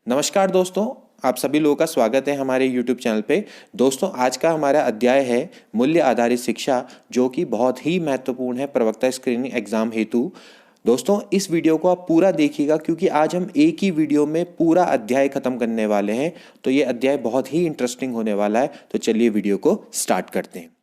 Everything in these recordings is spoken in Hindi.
नमस्कार दोस्तों, आप सभी लोगों का स्वागत है हमारे YouTube चैनल पे। दोस्तों, आज का हमारा अध्याय है मूल्य आधारित शिक्षा, जो कि बहुत ही महत्वपूर्ण है प्रवक्ता स्क्रीनिंग एग्जाम हेतु। दोस्तों, इस वीडियो को आप पूरा देखिएगा क्योंकि आज हम एक ही वीडियो में पूरा अध्याय खत्म करने वाले हैं। तो ये अध्याय बहुत ही इंटरेस्टिंग होने वाला है। तो चलिए वीडियो को स्टार्ट करते हैं।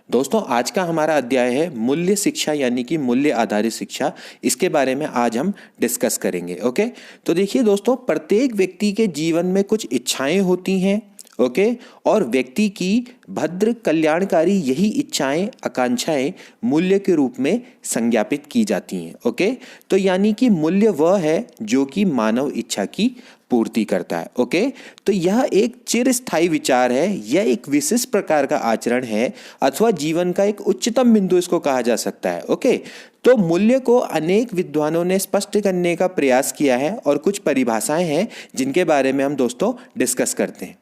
दोस्तों, आज का हमारा अध्याय है मूल्य शिक्षा यानी कि मूल्य आधारित शिक्षा। इसके बारे में आज हम डिस्कस करेंगे। ओके, तो देखिए दोस्तों, प्रत्येक व्यक्ति के जीवन में कुछ इच्छाएं होती हैं। ओके, और व्यक्ति की भद्र कल्याणकारी यही इच्छाएं आकांक्षाएं मूल्य के रूप में संज्ञापित की जाती हैं। ओके, तो यानी कि मूल्य वह है जो कि मानव इच्छा की पूर्ति करता है। ओके, तो यह एक चिरस्थायी विचार है, यह एक विशिष्ट प्रकार का आचरण है अथवा जीवन का एक उच्चतम बिंदु इसको कहा जा सकता है। ओके, तो मूल्य को अनेक विद्वानों ने स्पष्ट करने का प्रयास किया है और कुछ परिभाषाएं हैं जिनके बारे में हम दोस्तों डिस्कस करते हैं।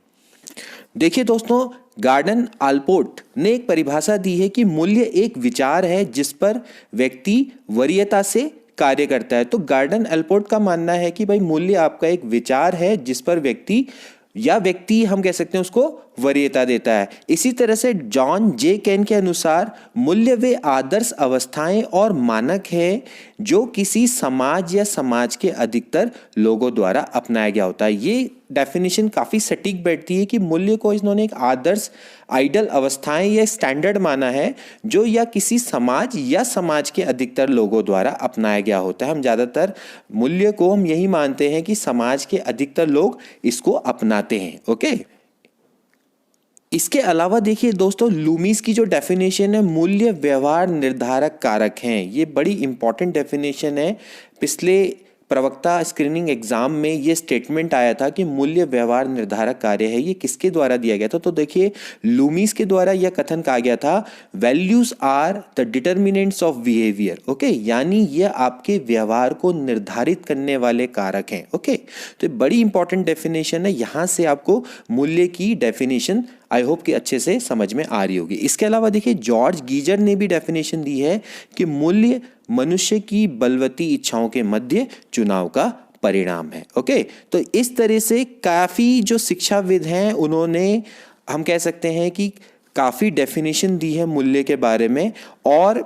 देखिए दोस्तों, गार्डन आल्पोर्ट ने एक परिभाषा दी है कि मूल्य एक विचार है जिस पर व्यक्ति वरीयता से कार्य करता है। तो गार्डन एल्पोर्ट का मानना है कि भाई मूल्य आपका एक विचार है जिस पर व्यक्ति हम कह सकते हैं उसको वरीयता देता है। इसी तरह से जॉन जे केन के अनुसार मूल्य वे आदर्श अवस्थाएं और मानक है जो किसी समाज या समाज के अधिकतर लोगों द्वारा अपनाया गया होता है। ये डेफिनेशन काफ़ी सटीक बैठती है कि मूल्य को इन्होंने एक आदर्श आइडल अवस्थाएं या स्टैंडर्ड माना है जो या किसी समाज या समाज के अधिकतर लोगों द्वारा अपनाया गया होता है। हम ज़्यादातर मूल्य को हम यही मानते हैं कि समाज के अधिकतर लोग इसको अपनाते हैं। ओके, इसके अलावा देखिए दोस्तों, लूमीज की जो डेफिनेशन है, मूल्य व्यवहार निर्धारक कारक हैं। ये बड़ी इंपॉर्टेंट डेफिनेशन है। पिछले प्रवक्ता स्क्रीनिंग एग्जाम में ये स्टेटमेंट आया था कि मूल्य व्यवहार निर्धारक कार्य है। ये किसके द्वारा दिया गया था? तो देखिए, लूमीज के द्वारा यह कथन कहा गया था, values are the determinants of behaviour. Okay, यानी ये आपके व्यवहार को निर्धारित करने वाले कारक हैं। ओके, तो बड़ी इंपॉर्टेंट डेफिनेशन है। यहाँ से आपको मूल्य की डेफिनेशन आई होप कि अच्छे से समझ में आ रही होगी। इसके अलावा देखिए, जॉर्ज गीजर ने भी डेफिनेशन दी है कि मूल्य मनुष्य की बलवती इच्छाओं के मध्य चुनाव का परिणाम है। ओके, तो इस तरह से काफ़ी जो शिक्षाविद हैं उन्होंने हम कह सकते हैं कि काफ़ी डेफिनेशन दी है मूल्य के बारे में। और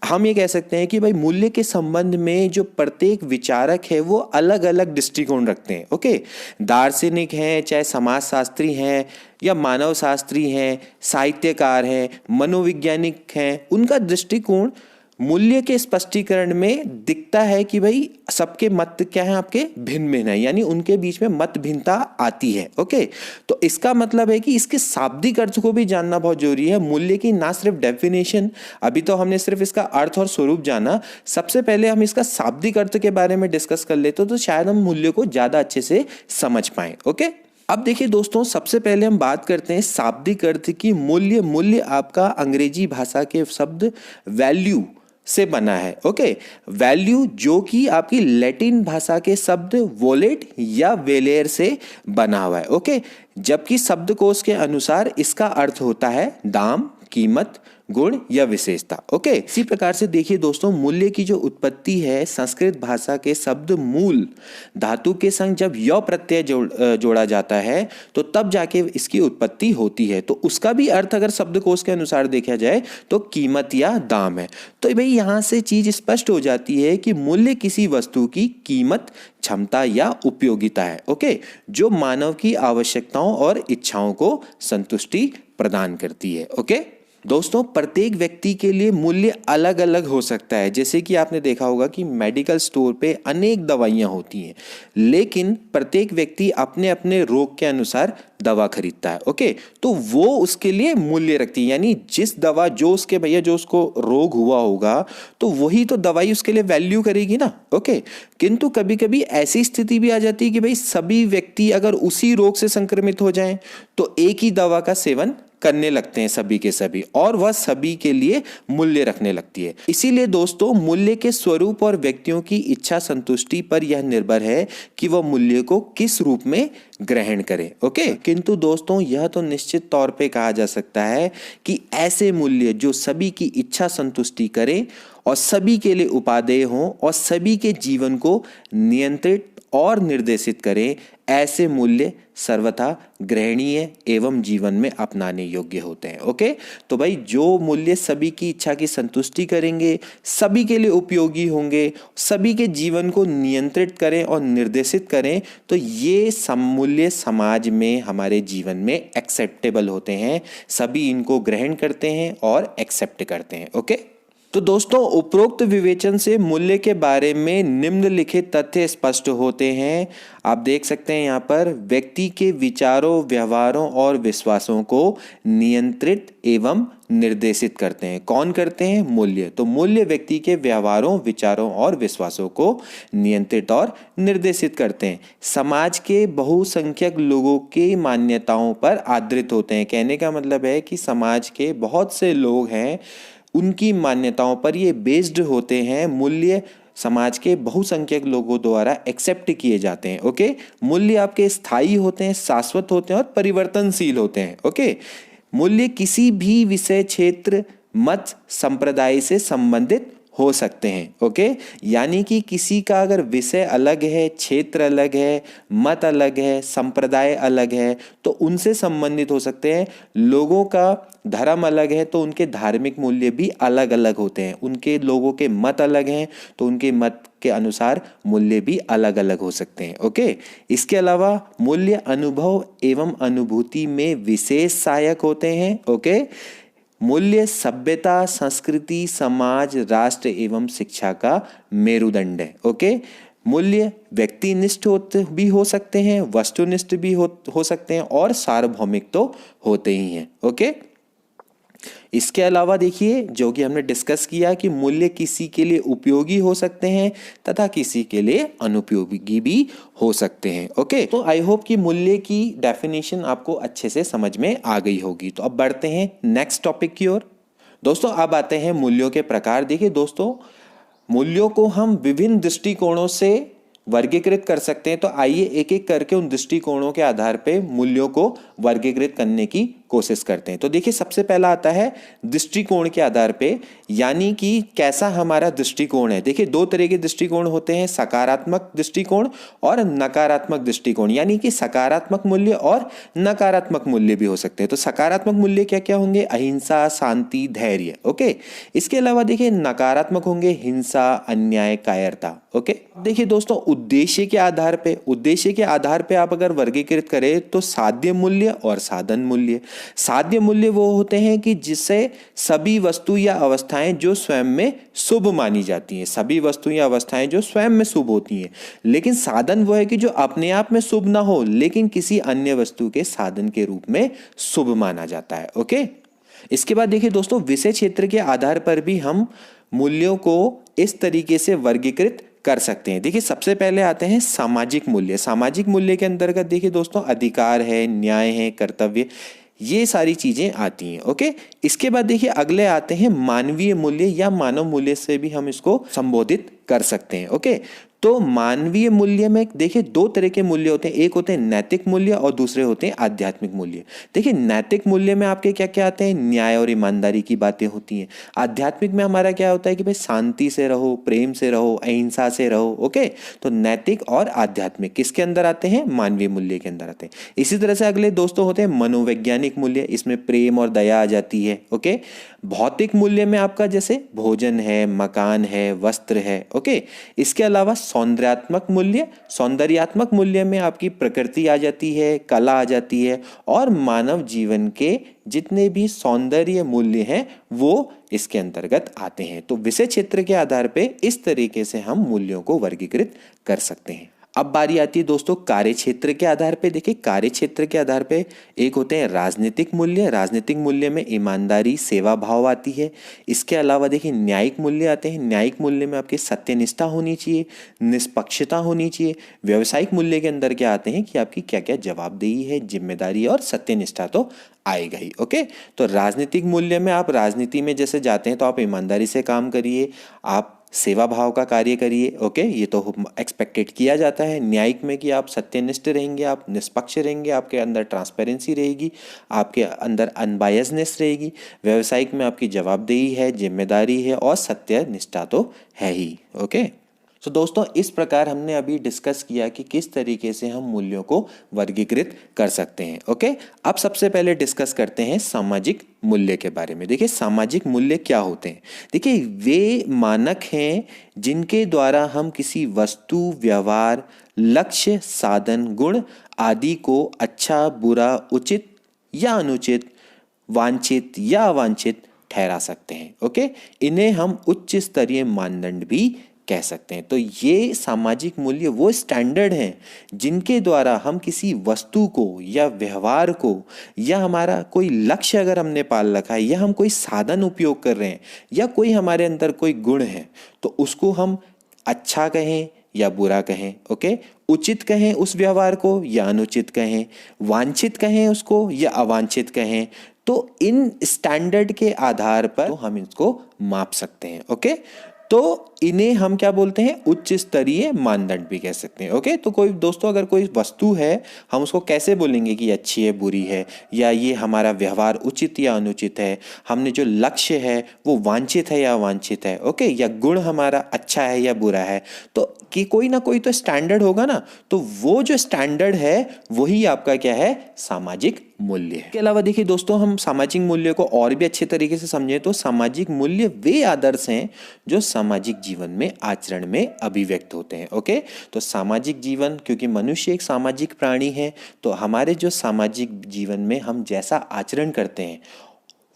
हम ये कह सकते हैं कि भाई मूल्य के संबंध में जो प्रत्येक विचारक है वो अलग अलग दृष्टिकोण रखते हैं। ओके, दार्शनिक हैं, चाहे समाजशास्त्री हैं या मानव शास्त्री हैं, साहित्यकार हैं, मनोवैज्ञानिक हैं, उनका दृष्टिकोण मूल्य के स्पष्टीकरण में दिखता है कि भाई सबके मत क्या है, आपके भिन्न भिन्न है, यानी उनके बीच में मत भिन्नता आती है। ओके, तो इसका मतलब है कि इसके शाब्दिक अर्थ को भी जानना बहुत जरूरी है। मूल्य की ना सिर्फ डेफिनेशन, अभी तो हमने सिर्फ इसका अर्थ और स्वरूप जाना, सबसे पहले हम इसका शाब्दिक अर्थ के बारे में डिस्कस कर लेते तो शायद हम मूल्य को ज्यादा अच्छे से समझ पाए। ओके, अब देखिए दोस्तों, सबसे पहले हम बात करते हैं शाब्दिक अर्थ की। मूल्य आपका अंग्रेजी भाषा के शब्द वैल्यू से बना है। ओके, वैल्यू जो कि आपकी लैटिन भाषा के शब्द वोलेट या वेलेर से बना हुआ है। ओके, जबकि शब्दकोश के अनुसार इसका अर्थ होता है दाम, कीमत, गुण या विशेषता। ओके, इसी प्रकार से देखिए दोस्तों, मूल्य की जो उत्पत्ति है संस्कृत भाषा के शब्द मूल धातु के संग जब य प्रत्यय जोड़ा जाता है तो तब जाके इसकी उत्पत्ति होती है। तो उसका भी अर्थ अगर शब्दकोश के अनुसार देखा जाए तो कीमत या दाम है। तो भाई यहाँ से चीज स्पष्ट हो जाती है कि मूल्य किसी वस्तु की कीमत, क्षमता या उपयोगिता है। ओके, जो मानव की आवश्यकताओं और इच्छाओं को संतुष्टि प्रदान करती है। ओके दोस्तों, प्रत्येक व्यक्ति के लिए मूल्य अलग अलग हो सकता है। जैसे कि आपने देखा होगा कि मेडिकल स्टोर पे अनेक दवाइयाँ होती हैं, लेकिन प्रत्येक व्यक्ति अपने अपने रोग के अनुसार दवा खरीदता है। ओके, तो वो उसके लिए मूल्य रखती है, यानी जिस दवा जो उसको रोग हुआ होगा तो वही तो दवाई उसके लिए वैल्यू करेगी ना। ओके, किंतु कभी कभी ऐसी स्थिति भी आ जाती है कि भाई सभी व्यक्ति अगर उसी रोग से संक्रमित हो जाएं तो एक ही दवा का सेवन करने लगते हैं सभी के सभी, और वह सभी के लिए मूल्य रखने लगती है। इसीलिए दोस्तों, मूल्य के स्वरूप और व्यक्तियों की इच्छा संतुष्टि पर यह निर्भर है कि वह मूल्य को किस रूप में ग्रहण करें। ओके, किंतु दोस्तों, यह तो निश्चित तौर पे कहा जा सकता है कि ऐसे मूल्य जो सभी की इच्छा संतुष्टि करें और सभी के लिए उपादेय हों और सभी के जीवन को नियंत्रित और निर्देशित करें, ऐसे मूल्य सर्वथा ग्रहणीय एवं जीवन में अपनाने योग्य होते हैं। ओके, तो भाई जो मूल्य सभी की इच्छा की संतुष्टि करेंगे, सभी के लिए उपयोगी होंगे, सभी के जीवन को नियंत्रित करें और निर्देशित करें, तो ये मूल्य समाज में हमारे जीवन में एक्सेप्टेबल होते हैं, सभी इनको ग्रहण करते हैं और एक्सेप्ट करते हैं। ओके, तो दोस्तों उपरोक्त विवेचन से मूल्य के बारे में निम्नलिखित तथ्य स्पष्ट होते हैं। आप देख सकते हैं यहाँ पर, व्यक्ति के विचारों, व्यवहारों और विश्वासों को नियंत्रित एवं निर्देशित करते हैं। कौन करते हैं? मूल्य। तो मूल्य व्यक्ति के व्यवहारों, विचारों और विश्वासों को नियंत्रित और निर्देशित करते हैं। समाज के बहुसंख्यक लोगों की मान्यताओं पर आधारित होते हैं। कहने का मतलब है कि समाज के बहुत से लोग हैं, उनकी मान्यताओं पर ये बेस्ड होते हैं। मूल्य समाज के बहुसंख्यक लोगों द्वारा एक्सेप्ट किए जाते हैं। ओके, मूल्य आपके स्थायी होते हैं, शाश्वत होते हैं और परिवर्तनशील होते हैं। ओके, मूल्य किसी भी विषय, क्षेत्र, मत, संप्रदाय से संबंधित हो सकते हैं। ओके, यानी कि किसी का अगर विषय अलग है, क्षेत्र अलग है, मत अलग है, संप्रदाय अलग है, तो उनसे संबंधित हो सकते हैं। लोगों का धर्म अलग है तो उनके धार्मिक मूल्य भी अलग अलग होते हैं। उनके लोगों के मत अलग हैं तो उनके मत के अनुसार मूल्य भी अलग अलग हो सकते हैं। ओके, इसके अलावा मूल्य अनुभव एवं अनुभूति में विशेष सहायक होते हैं। ओके, मूल्य सभ्यता, संस्कृति, समाज, राष्ट्र एवं शिक्षा का मेरुदंड है। ओके, मूल्य व्यक्तिनिष्ठ भी हो सकते हैं, वस्तुनिष्ठ भी हो सकते हैं और सार्वभौमिक तो होते ही हैं। ओके, इसके अलावा देखिए, जो कि हमने डिस्कस किया कि मूल्य किसी के लिए उपयोगी हो सकते हैं तथा किसी के लिए अनुपयोगी भी हो सकते हैं। ओके, तो आई होप कि मूल्य की डेफिनेशन आपको अच्छे से समझ में आ गई होगी। तो अब बढ़ते हैं नेक्स्ट टॉपिक की ओर। दोस्तों अब आते हैं मूल्यों के प्रकार। देखिए दोस्तों, मूल्यों को हम विभिन्न दृष्टिकोणों से वर्गीकृत कर सकते हैं। तो आइए एक एक करके उन दृष्टिकोणों के आधार पे मूल्यों को वर्गीकृत करने की कोशिश करते हैं। तो देखिए, सबसे पहला आता है दृष्टिकोण के आधार पे, यानी कि कैसा हमारा दृष्टिकोण है। देखिए, दो तरह के दृष्टिकोण होते हैं, सकारात्मक दृष्टिकोण और नकारात्मक दृष्टिकोण, यानी कि सकारात्मक मूल्य और नकारात्मक मूल्य भी हो सकते हैं। तो सकारात्मक मूल्य क्या क्या होंगे? अहिंसा, शांति, धैर्य। ओके, इसके अलावा देखिए नकारात्मक होंगे हिंसा, अन्याय, कायरता। ओके, देखिए दोस्तों, उद्देश्य के आधार पे आप अगर वर्गीकृत करें तो साध्य मूल्य और साधन मूल्य। साध्य मूल्य वो होते हैं कि जिससे सभी वस्तु या अवस्थाएं जो स्वयं में शुभ मानी जाती हैं, सभी वस्तु या अवस्थाएं जो स्वयं में शुभ होती हैं। लेकिन साधन वो है कि जो अपने आप में शुभ ना हो लेकिन किसी अन्य वस्तु के साधन के रूप में शुभ माना जाता है। ओके, इसके बाद देखिए दोस्तों, विषय क्षेत्र के आधार पर भी हम मूल्यों को इस तरीके से वर्गीकृत कर सकते हैं। देखिए, सबसे पहले आते हैं सामाजिक मूल्य। सामाजिक मूल्य के अंतर्गत देखिए दोस्तों, अधिकार है, न्याय है, कर्तव्य, ये सारी चीजें आती हैं। ओके, इसके बाद देखिए अगले आते हैं मानवीय मूल्य या मानव मूल्य से भी हम इसको संबोधित कर सकते हैं। ओके, तो मानवीय मूल्य में देखिए दो तरह के मूल्य होते हैं, एक होते हैं नैतिक मूल्य और दूसरे होते हैं आध्यात्मिक मूल्य। देखिए, नैतिक मूल्य में आपके क्या क्या आते हैं? न्याय और ईमानदारी की बातें होती हैं। आध्यात्मिक में हमारा क्या होता है कि भाई शांति से रहो, प्रेम से रहो, अहिंसा से रहो। ओके, तो नैतिक और आध्यात्मिक किसके अंदर आते हैं? मानवीय मूल्य के अंदर आते हैं। इसी तरह से अगले दोस्तों होते हैं मनोवैज्ञानिक मूल्य, इसमें प्रेम और दया आ जाती है। ओके, भौतिक मूल्य में आपका जैसे भोजन है, मकान है, वस्त्र है। ओके, इसके अलावा सौंदर्यात्मक मूल्य में आपकी प्रकृति आ जाती है, कला आ जाती है और मानव जीवन के जितने भी सौंदर्य मूल्य हैं वो इसके अंतर्गत आते हैं। तो विषय क्षेत्र के आधार पे इस तरीके से हम मूल्यों को वर्गीकृत कर सकते हैं। अब बारी आती है दोस्तों कार्य क्षेत्र के आधार पे। देखिए, कार्य क्षेत्र के आधार पे एक होते हैं राजनीतिक मूल्य। राजनीतिक मूल्य में ईमानदारी, सेवा भाव आती है। इसके अलावा देखिए न्यायिक मूल्य आते हैं। न्यायिक मूल्य में आपकी सत्यनिष्ठा होनी चाहिए, निष्पक्षता होनी चाहिए। व्यावसायिक मूल्य के अंदर क्या आते हैं कि आपकी क्या क्या जवाबदेही है, जिम्मेदारी और सत्यनिष्ठा तो आएगा ही। ओके, तो राजनीतिक मूल्य में आप राजनीति में जैसे जाते हैं तो आप ईमानदारी से काम करिए, आप सेवा भाव का कार्य करिए। ओके, ये तो एक्सपेक्टेड किया जाता है। न्यायिक में कि आप सत्यनिष्ठ रहेंगे, आप निष्पक्ष रहेंगे, आपके अंदर ट्रांसपेरेंसी रहेगी, आपके अंदर अनबायसनेस रहेगी। व्यावसायिक में आपकी जवाबदेही है, जिम्मेदारी है और सत्यनिष्ठा तो है ही। ओके, तो दोस्तों इस प्रकार हमने अभी डिस्कस किया कि किस तरीके से हम मूल्यों को वर्गीकृत कर सकते हैं। ओके, अब सबसे पहले डिस्कस करते हैं सामाजिक मूल्य के बारे में। देखिए सामाजिक मूल्य क्या होते हैं। देखिए वे मानक हैं जिनके द्वारा हम किसी वस्तु, व्यवहार, लक्ष्य, साधन, गुण आदि को अच्छा, बुरा, उचित या अनुचित, वांछित या अवांछित ठहरा सकते हैं। ओके, इन्हें हम उच्च स्तरीय मानदंड भी कह सकते हैं। तो ये सामाजिक मूल्य वो स्टैंडर्ड हैं जिनके द्वारा हम किसी वस्तु को या व्यवहार को या हमारा कोई लक्ष्य अगर हमने पाल रखा है या हम कोई साधन उपयोग कर रहे हैं या कोई हमारे अंदर कोई गुण है तो उसको हम अच्छा कहें या बुरा कहें। ओके, उचित कहें उस व्यवहार को या अनुचित कहें, वांछित कहें उसको या अवांछित कहें। तो इन स्टैंडर्ड के आधार पर तो हम इसको माप सकते हैं। ओके, तो इन्हें हम क्या बोलते हैं, उच्च स्तरीय मानदंड भी कह सकते हैं। ओके, तो कोई दोस्तों अगर कोई वस्तु है हम उसको कैसे बोलेंगे कि अच्छी है, बुरी है, या ये हमारा व्यवहार उचित या अनुचित है, हमने जो लक्ष्य है वो वांछित है या अवांछित है। ओके, या गुण हमारा अच्छा है या बुरा है। तो कि कोई ना कोई तो स्टैंडर्ड होगा ना, तो वो जो स्टैंडर्ड है वही आपका क्या है, सामाजिक मूल्य है। इसके अलावा देखिए दोस्तों हम सामाजिक मूल्य को और भी अच्छे तरीके से समझें तो सामाजिक मूल्य वे आदर्श हैं जो सामाजिक जीवन में, आचरण में अभिव्यक्त होते हैं। ओके, तो सामाजिक जीवन, क्योंकि मनुष्य एक सामाजिक प्राणी है, तो हमारे जो सामाजिक जीवन में हम जैसा आचरण करते हैं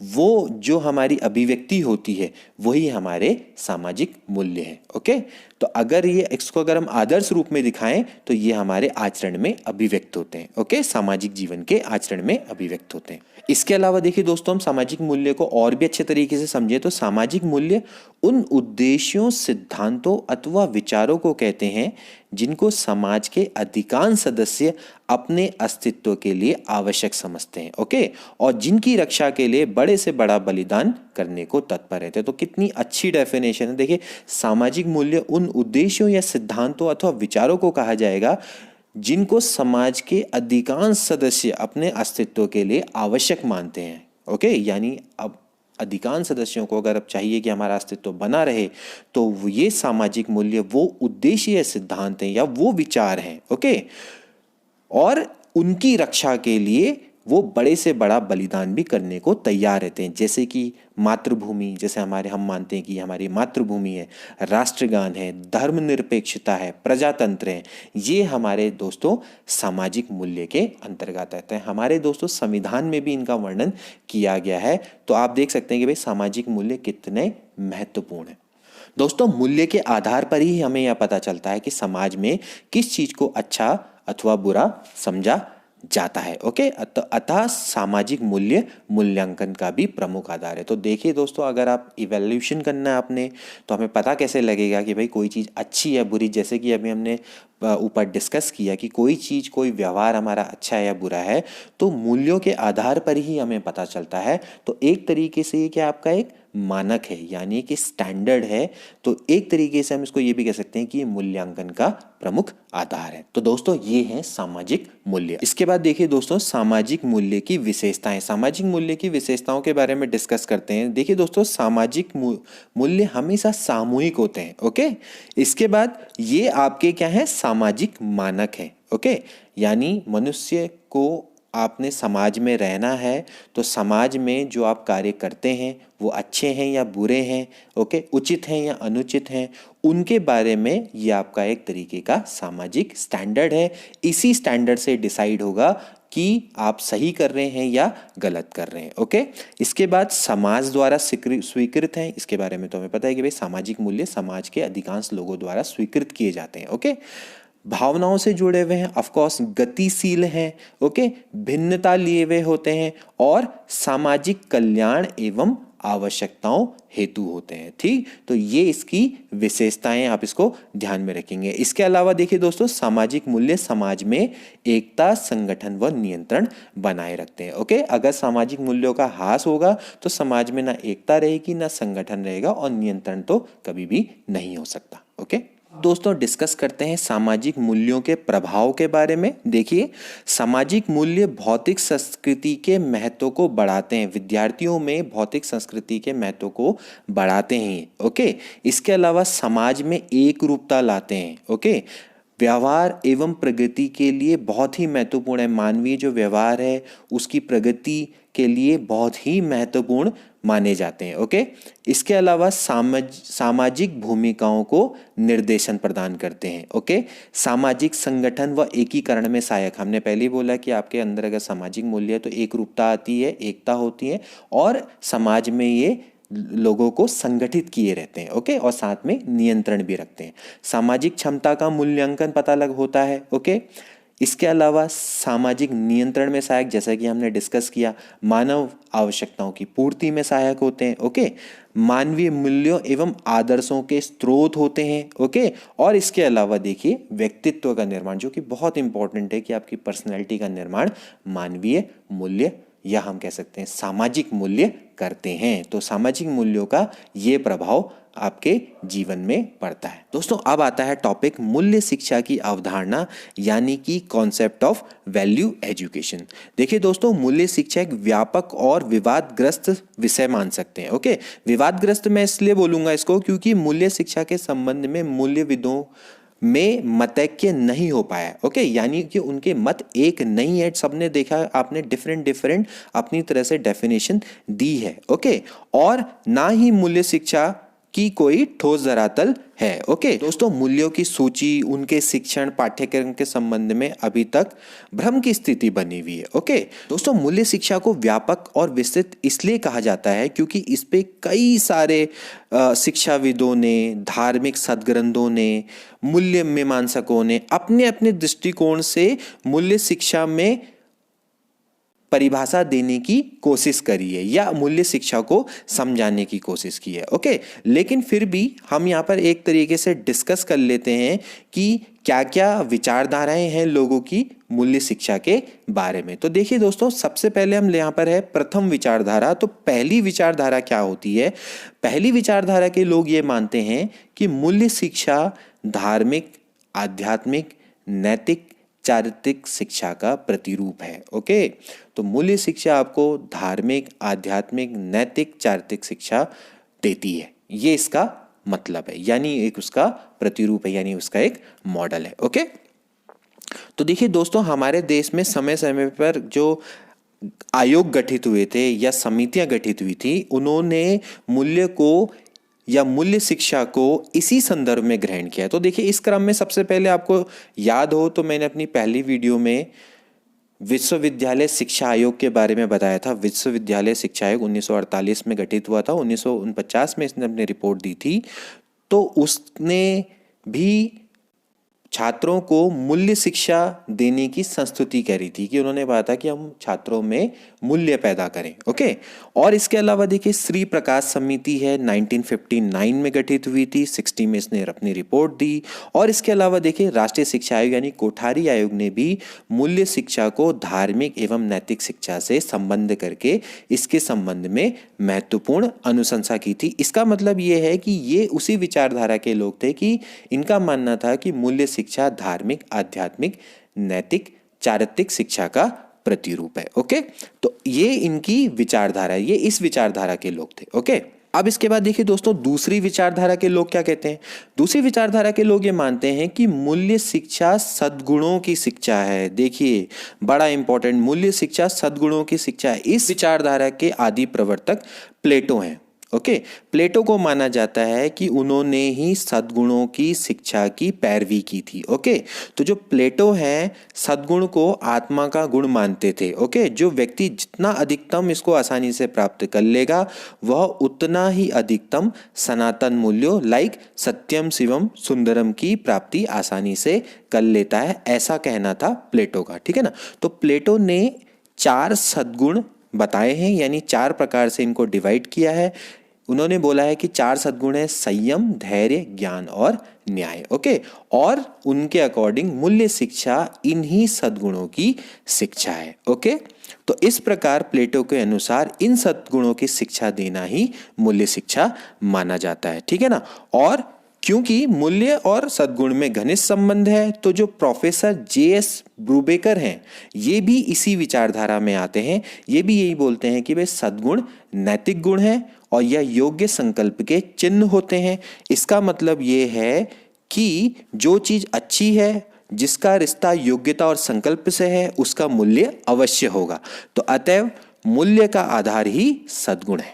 वो जो हमारी अभिव्यक्ति होती है वही हमारे सामाजिक मूल्य है। ओके, तो अगर ये इसको अगर हम आदर्श रूप में दिखाएं तो ये हमारे आचरण में अभिव्यक्त होते हैं। ओके, सामाजिक जीवन के आचरण में अभिव्यक्त होते हैं। इसके अलावा देखिए दोस्तों हम सामाजिक मूल्य को और भी अच्छे तरीके से समझे तो सामाजिक मूल्य उन उद्देश्यों, सिद्धांतों अथवा विचारों को कहते हैं जिनको समाज के अधिकांश सदस्य अपने अस्तित्व के लिए आवश्यक समझते हैं। ओके, और जिनकी रक्षा के लिए बड़े से बड़ा बलिदान करने को तत्पर रहते हैं। तो कितनी अच्छी डेफिनेशन है। देखिए सामाजिक मूल्य उन उद्देश्यों या सिद्धांतों अथवा विचारों को कहा जाएगा जिनको समाज के अधिकांश सदस्य अपने अस्तित्व के लिए आवश्यक मानते हैं। ओके, यानी अब अधिकांश सदस्यों को अगर अब चाहिए कि हमारा अस्तित्व बना रहे तो ये सामाजिक मूल्य वो उद्देश्य या सिद्धांत हैं या वो विचार हैं। ओके, और उनकी रक्षा के लिए वो बड़े से बड़ा बलिदान भी करने को तैयार रहते हैं। जैसे कि मातृभूमि, जैसे हम मानते हैं कि हमारी मातृभूमि है, राष्ट्रगान है, धर्मनिरपेक्षता है, प्रजातंत्र है, ये हमारे दोस्तों सामाजिक मूल्य के अंतर्गत आते हैं। हमारे दोस्तों संविधान में भी इनका वर्णन किया गया है। तो आप देख सकते हैं कि भाई सामाजिक मूल्य कितने महत्वपूर्ण है। दोस्तों मूल्य के आधार पर ही हमें यह पता चलता है कि समाज में किस चीज को अच्छा अथवा बुरा समझा जाता है। ओके, अतः सामाजिक मूल्य मूल्यांकन का भी प्रमुख आधार है। तो देखिए दोस्तों अगर आप इवैल्यूएशन करना है आपने तो हमें पता कैसे लगेगा कि भाई कोई चीज़ अच्छी है बुरी। जैसे कि अभी हमने ऊपर डिस्कस किया कि कोई चीज़, कोई व्यवहार हमारा अच्छा है या बुरा है, तो मूल्यों के आधार पर ही हमें पता चलता है। तो एक तरीके से ये क्या आपका एक मानक है, यानी कि स्टैंडर्ड है। तो एक तरीके से हम इसको ये भी कह सकते हैं कि ये मूल्यांकन का प्रमुख आधार है। तो दोस्तों ये है सामाजिक मूल्य। इसके बाद देखिए दोस्तों सामाजिक मूल्य की विशेषताएं। सामाजिक मूल्य की विशेषताओं के बारे में डिस्कस करते हैं। देखिए दोस्तों सामाजिक मूल्य हमेशा सामूहिक होते हैं। ओके, इसके बाद ये आपके क्या है, सामाजिक मानक है। ओके, यानी मनुष्य को आपने समाज में रहना है तो समाज में जो आप कार्य करते हैं वो अच्छे हैं या बुरे हैं, ओके, उचित हैं या अनुचित हैं, उनके बारे में ये आपका एक तरीके का सामाजिक स्टैंडर्ड है। इसी स्टैंडर्ड से डिसाइड होगा कि आप सही कर रहे हैं या गलत कर रहे हैं। ओके, इसके बाद समाज द्वारा स्वीकृत हैं। इसके बारे में तो हमें पता है कि भाई सामाजिक मूल्य समाज के अधिकांश लोगों द्वारा स्वीकृत किए जाते हैं। ओके, भावनाओं से जुड़े हुए हैं, ऑफकोर्स गतिशील हैं, ओके, भिन्नता लिए हुए होते हैं और सामाजिक कल्याण एवं आवश्यकताओं हेतु होते हैं। ठीक, तो ये इसकी विशेषताएं, आप इसको ध्यान में रखेंगे। इसके अलावा देखिए दोस्तों सामाजिक मूल्य समाज में एकता, संगठन व नियंत्रण बनाए रखते हैं। ओके, अगर सामाजिक मूल्यों का ह्रास होगा तो समाज में ना एकता रहेगी, ना संगठन रहेगा और नियंत्रण तो कभी भी नहीं हो सकता। ओके, दोस्तों डिस्कस करते हैं सामाजिक मूल्यों के प्रभाव के बारे में। देखिए, सामाजिक मूल्य भौतिक संस्कृति के महत्व को बढ़ाते हैं, विद्यार्थियों में भौतिक संस्कृति के महत्व को बढ़ाते हैं। ओके, इसके अलावा समाज में एक रूपता लाते हैं। ओके, व्यवहार एवं प्रगति के लिए बहुत ही महत्वपूर्ण है। मानवीय जो व्यवहार है उसकी प्रगति के लिए बहुत ही महत्वपूर्ण माने जाते हैं। ओके, इसके अलावा सामाजिक भूमिकाओं को निर्देशन प्रदान करते हैं। ओके, सामाजिक संगठन व एकीकरण में सहायक। हमने पहले ही बोला कि आपके अंदर अगर सामाजिक मूल्य है तो एक रूपता आती है, एकता होती है और समाज में ये लोगों को संगठित किए रहते हैं। ओके, और साथ में नियंत्रण भी रखते हैं। सामाजिक क्षमता का मूल्यांकन पता लग होता है। ओके, इसके अलावा सामाजिक नियंत्रण में सहायक, जैसा कि हमने डिस्कस किया, मानव आवश्यकताओं की पूर्ति में सहायक होते हैं। ओके, मानवीय मूल्यों एवं आदर्शों के स्रोत होते हैं। ओके, और इसके अलावा देखिए व्यक्तित्व का निर्माण, जो कि बहुत इंपॉर्टेंट है कि आपकी पर्सनैलिटी का निर्माण मानवीय मूल्य या हम कह सकते हैं सामाजिक मूल्य करते हैं। तो सामाजिक मूल्यों का ये प्रभाव आपके जीवन में पड़ता है। दोस्तों अब आता है टॉपिक मूल्य शिक्षा की अवधारणा, यानी कि कॉन्सेप्ट ऑफ वैल्यू एजुकेशन। देखिए दोस्तों, मूल्य शिक्षा एक व्यापक और विवादग्रस्त विषय मान सकते हैं। ओके, विवादग्रस्त मैं इसलिए बोलूंगा इसको क्योंकि मूल्य शिक्षा के संबंध में मूल्यविदों में मतैक्य नहीं हो पाया। ओके, यानी कि उनके मत एक नहीं है। सबने देखा, आपने डिफरेंट अपनी तरह से डेफिनेशन दी है। ओके, और ना ही मूल्य शिक्षा की कोई ठोस धरातल है। ओके दोस्तों, मूल्यों की सूची, उनके शिक्षण पाठ्यक्रम के संबंध में अभी तक भ्रम की स्थिति बनी हुई है। ओके दोस्तों, मूल्य शिक्षा को व्यापक और विस्तृत इसलिए कहा जाता है क्योंकि इस पे कई सारे शिक्षाविदों ने, धार्मिक सद्ग्रंथों ने, मूल्य मीमांसकों ने अपने अपने दृष्टिकोण से मूल्य शिक्षा में परिभाषा देने की कोशिश करी है या मूल्य शिक्षा को समझाने की कोशिश की है। ओके, लेकिन फिर भी हम यहाँ पर एक तरीके से डिस्कस कर लेते हैं कि क्या क्या विचारधाराएं हैं लोगों की मूल्य शिक्षा के बारे में। तो देखिए दोस्तों, सबसे पहले हम यहाँ पर है प्रथम विचारधारा। तो पहली विचारधारा क्या होती है? पहली विचारधारा के लोग ये मानते हैं कि मूल्य शिक्षा धार्मिक, आध्यात्मिक, नैतिक, चारित्रिक शिक्षा का प्रतिरूप है। ओके, तो मूल्य शिक्षा आपको धार्मिक, आध्यात्मिक, नैतिक, चारित्रिक शिक्षा देती है। ये इसका मतलब है, यानी एक उसका प्रतिरूप है, यानी उसका एक मॉडल है। ओके, तो देखिए दोस्तों, हमारे देश में समय समय पर जो आयोग गठित हुए थे या समितियां गठित हुई थी, उन्होंने मूल्य को या मूल्य शिक्षा को इसी संदर्भ में ग्रहण किया। तो देखिए, इस क्रम में सबसे पहले आपको याद हो तो मैंने अपनी पहली वीडियो में विश्वविद्यालय शिक्षा आयोग के बारे में बताया था। विश्वविद्यालय शिक्षा आयोग 1948 में गठित हुआ था, 1949 में इसने अपनी रिपोर्ट दी थी। तो उसने भी छात्रों को मूल्य शिक्षा देने की संस्तुति करी थी कि उन्होंने कहा था कि हम छात्रों में मूल्य पैदा करें। ओके, और इसके अलावा देखिए श्री प्रकाश समिति है, 1959 में गठित हुई थी, 60 में इसने अपनी रिपोर्ट दी। और इसके अलावा देखिए राष्ट्रीय शिक्षा आयोग यानी कोठारी आयोग ने भी मूल्य शिक्षा को धार्मिक एवं नैतिक शिक्षा से संबंध करके इसके संबंध में महत्वपूर्ण अनुशंसा की थी। इसका मतलब ये है कि ये उसी विचारधारा के लोग थे कि इनका मानना था कि मूल्य शिक्षा धार्मिक, आध्यात्मिक, नैतिक, चारित्रिक शिक्षा का प्रतिरूप है। ओके, तो ये इनकी विचारधारा है, ये इस विचारधारा के लोग थे। ओके, अब इसके बाद देखिए दोस्तों, दूसरी विचारधारा के लोग क्या कहते हैं? दूसरी विचारधारा के लोग ये मानते हैं कि मूल्य शिक्षा सद्गुणों की शिक्षा है। देखिए, बड़ा इंपॉर्टेंट, मूल्य शिक्षा सद्गुणों की शिक्षा है। इस विचारधारा के आदि प्रवर्तक प्लेटो हैं। ओके, प्लेटो को माना जाता है कि उन्होंने ही सद्गुणों की शिक्षा की पैरवी की थी। ओके, तो जो प्लेटो हैं सद्गुण को आत्मा का गुण मानते थे। ओके, जो व्यक्ति जितना अधिकतम इसको आसानी से प्राप्त कर लेगा वह उतना ही अधिकतम सनातन मूल्यों लाइक सत्यम शिवम सुंदरम की प्राप्ति आसानी से कर लेता है, ऐसा कहना था प्लेटो का। ठीक है ना? तो प्लेटो ने 4 सद्गुण बताए हैं, यानी 4 प्रकार से इनको डिवाइड किया है। उन्होंने बोला है कि 4 सद्गुण है, संयम, धैर्य, ज्ञान और न्याय। ओके, और उनके अकॉर्डिंग मूल्य शिक्षा इन्हीं सद्गुणों की शिक्षा है। ओके, तो इस प्रकार प्लेटो के अनुसार इन सद्गुणों की शिक्षा देना ही मूल्य शिक्षा माना जाता है। ठीक है ना? और क्योंकि मूल्य और सद्गुण में घनिष्ठ संबंध है, तो जो प्रोफेसर J.S. ब्रूबेकर हैं ये भी इसी विचारधारा में आते हैं। ये भी यही बोलते हैं कि भाई सद्गुण नैतिक गुण है और यह योग्य संकल्प के चिन्ह होते हैं। इसका मतलब ये है कि जो चीज अच्छी है, जिसका रिश्ता योग्यता और संकल्प से है, उसका मूल्य अवश्य होगा। तो अतएव मूल्य का आधार ही सद्गुण है।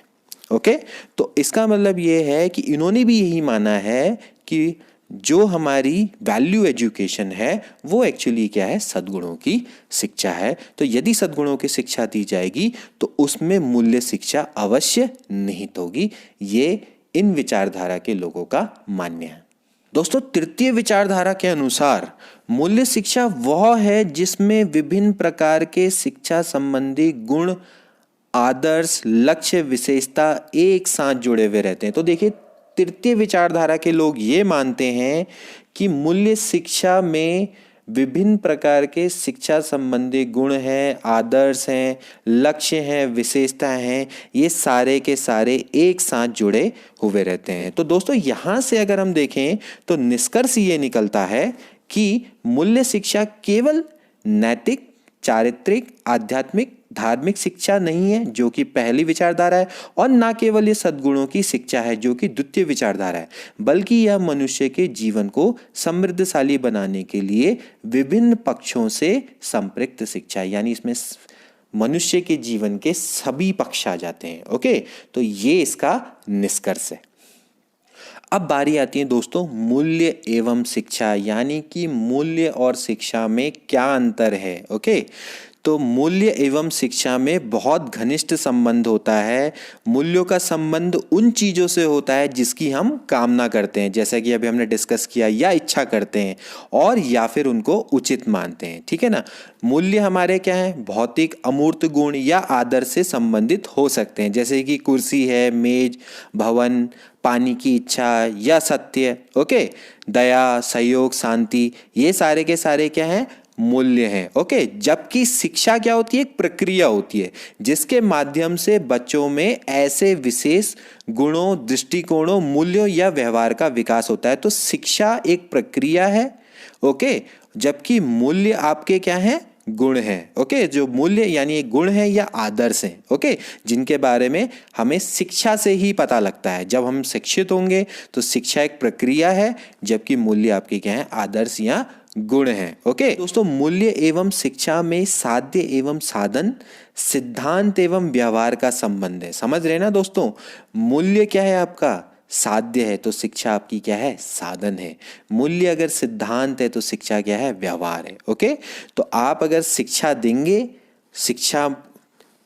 ओके, तो इसका मतलब ये है कि इन्होंने भी यही माना है कि जो हमारी वैल्यू एजुकेशन है वो एक्चुअली क्या है, सद्गुणों की शिक्षा है। तो यदि सद्गुणों की शिक्षा दी जाएगी तो उसमें मूल्य शिक्षा अवश्य निहित होगी। ये इन विचारधारा के लोगों का मान्य है। दोस्तों, तृतीय विचारधारा के अनुसार मूल्य शिक्षा वह है जिसमें विभिन्न प्रकार के शिक्षा संबंधी गुण, आदर्श, लक्ष्य, विशेषता एक साथ जुड़े हुए रहते हैं। तो देखिए, तृतीय विचारधारा के लोग ये मानते हैं कि मूल्य शिक्षा में विभिन्न प्रकार के शिक्षा संबंधी गुण हैं, आदर्श हैं, लक्ष्य हैं, विशेषताएं हैं, ये सारे के सारे एक साथ जुड़े हुए रहते हैं। तो दोस्तों, यहाँ से अगर हम देखें तो निष्कर्ष ये निकलता है कि मूल्य शिक्षा केवल नैतिक, चारित्रिक, आध्यात्मिक, धार्मिक शिक्षा नहीं है जो कि पहली विचारधारा है, और ना केवल ये सद्गुणों की शिक्षा है जो कि द्वितीय विचारधारा है, बल्कि यह मनुष्य के जीवन को समृद्धशाली बनाने के लिए विभिन्न पक्षों से संपृक्त शिक्षा है। यानी इसमें मनुष्य के जीवन के सभी पक्ष आ जाते हैं। ओके, तो ये इसका निष्कर्ष है। अब बारी आती है दोस्तों मूल्य एवं शिक्षा, यानी कि मूल्य और शिक्षा में क्या अंतर है। ओके, तो मूल्य एवं शिक्षा में बहुत घनिष्ठ संबंध होता है। मूल्यों का संबंध उन चीज़ों से होता है जिसकी हम कामना करते हैं, जैसा कि अभी हमने डिस्कस किया, या इच्छा करते हैं और या फिर उनको उचित मानते हैं। ठीक है ना। मूल्य हमारे क्या हैं, भौतिक अमूर्त गुण या आदर से संबंधित हो सकते हैं, जैसे कि कुर्सी है, मेज, भवन, पानी की इच्छा या सत्य। ओके, दया, सहयोग, शांति, ये सारे के सारे क्या हैं, मूल्य हैं। ओके, जबकि शिक्षा क्या होती है, एक प्रक्रिया होती है जिसके माध्यम से बच्चों में ऐसे विशेष गुणों, दृष्टिकोणों, मूल्यों या व्यवहार का विकास होता है। तो शिक्षा एक प्रक्रिया है। ओके, जबकि मूल्य आपके क्या है, गुण है। ओके, जो मूल्य यानी एक गुण है या आदर्श है, ओके, जिनके बारे में हमें शिक्षा से ही पता लगता है। जब हम शिक्षित होंगे तो शिक्षा एक प्रक्रिया है, जबकि मूल्य आपके क्या है, आदर्श या गुण है। ओके दोस्तों, मूल्य एवं शिक्षा में साध्य एवं साधन, सिद्धांत एवं व्यवहार का संबंध है। समझ रहे हैं ना दोस्तों, मूल्य क्या है आपका, साध्य है, तो शिक्षा आपकी क्या है, साधन है। मूल्य अगर सिद्धांत है तो शिक्षा क्या है, व्यवहार है। ओके, तो आप अगर शिक्षा देंगे, शिक्षा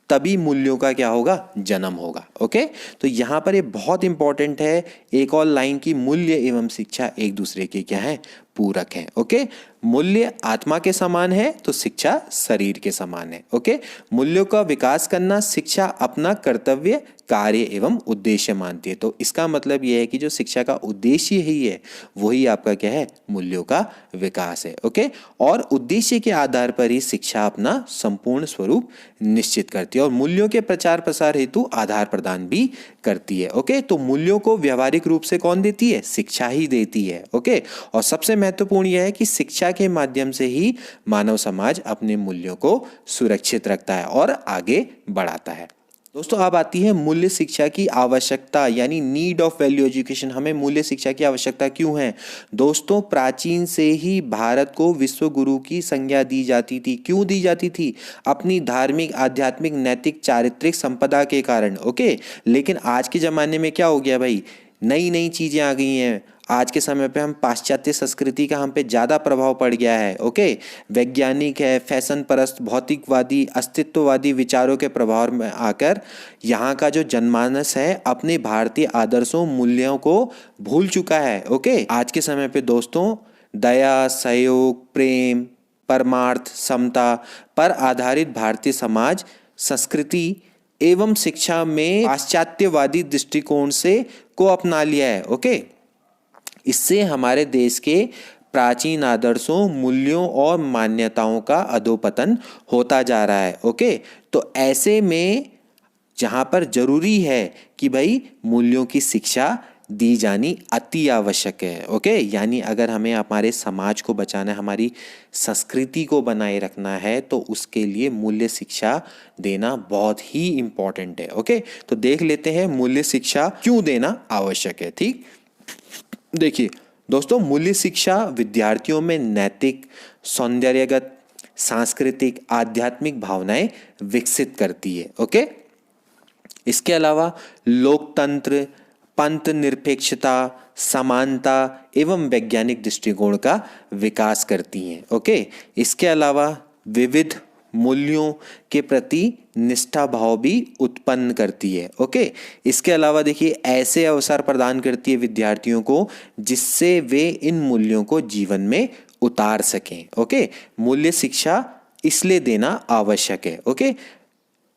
तभी मूल्यों का क्या होगा, जन्म होगा। ओके, तो यहाँ पर ये बहुत इंपॉर्टेंट है एक और लाइन की, मूल्य एवं शिक्षा एक दूसरे के क्या है, पूरक है। ओके, मूल्य आत्मा के समान है तो शिक्षा शरीर के समान है। ओके, मूल्यों का विकास करना शिक्षा अपना कर्तव्य, कार्य एवं उद्देश्य मानती है। तो इसका मतलब यह है कि जो शिक्षा का उद्देश्य ही है वही आपका क्या है, मूल्यों का विकास है। ओके, और उद्देश्य के आधार पर ही शिक्षा अपना संपूर्ण स्वरूप निश्चित करती है और मूल्यों के प्रचार प्रसार हेतु आधार प्रदान भी करती है। ओके, तो मूल्यों को व्यवहारिक रूप से कौन देती है, शिक्षा ही देती है। ओके, और सबसे महत्वपूर्ण यह है कि शिक्षा के माध्यम से ही मानव समाज अपने मूल्यों को सुरक्षित रखता है और आगे बढ़ाता है। दोस्तों, अब आती है मूल्य शिक्षा की आवश्यकता, यानी नीड ऑफ वैल्यू एजुकेशन। हमें मूल्य शिक्षा की आवश्यकता क्यों है दोस्तों? प्राचीन से ही भारत को विश्व गुरु की संज्ञा दी जाती थी। क्यों दी जाती थी? अपनी धार्मिक, आध्यात्मिक, नैतिक, चारित्रिक संपदा के कारण। ओके, लेकिन आज के ज़माने में क्या हो गया भाई, नई नई चीज़ें आ गई हैं। आज के समय पे हम पाश्चात्य संस्कृति का हम पे ज़्यादा प्रभाव पड़ गया है। ओके, वैज्ञानिक है, फैशन परस्त, भौतिकवादी, अस्तित्ववादी विचारों के प्रभाव में आकर यहाँ का जो जनमानस है अपने भारतीय आदर्शों, मूल्यों को भूल चुका है। ओके, आज के समय पे दोस्तों दया, सहयोग, प्रेम, परमार्थ, समता पर आधारित भारतीय समाज, संस्कृति एवं शिक्षा में पाश्चात्यवादी दृष्टिकोण से को अपना लिया है। ओके, इससे हमारे देश के प्राचीन आदर्शों, मूल्यों और मान्यताओं का अधोपतन होता जा रहा है। ओके, तो ऐसे में जहाँ पर जरूरी है कि भाई मूल्यों की शिक्षा दी जानी अति आवश्यक है। ओके, यानी अगर हमें हमारे समाज को बचाना है, हमारी संस्कृति को बनाए रखना है, तो उसके लिए मूल्य शिक्षा देना बहुत ही इम्पोर्टेंट है। ओके, तो देख लेते हैं मूल्य शिक्षा क्यों देना आवश्यक है। ठीक, देखिए दोस्तों, मूल्य शिक्षा विद्यार्थियों में नैतिक, सौंदर्यगत, सांस्कृतिक, आध्यात्मिक भावनाएं विकसित करती है। ओके, इसके अलावा लोकतंत्र, पंथ निरपेक्षता, समानता एवं वैज्ञानिक दृष्टिकोण का विकास करती हैं। ओके, इसके अलावा विविध मूल्यों के प्रति निष्ठा भाव भी उत्पन्न करती है। ओके, इसके अलावा देखिए ऐसे अवसर प्रदान करती है विद्यार्थियों को जिससे वे इन मूल्यों को जीवन में उतार सकें। ओके, मूल्य शिक्षा इसलिए देना आवश्यक है। ओके,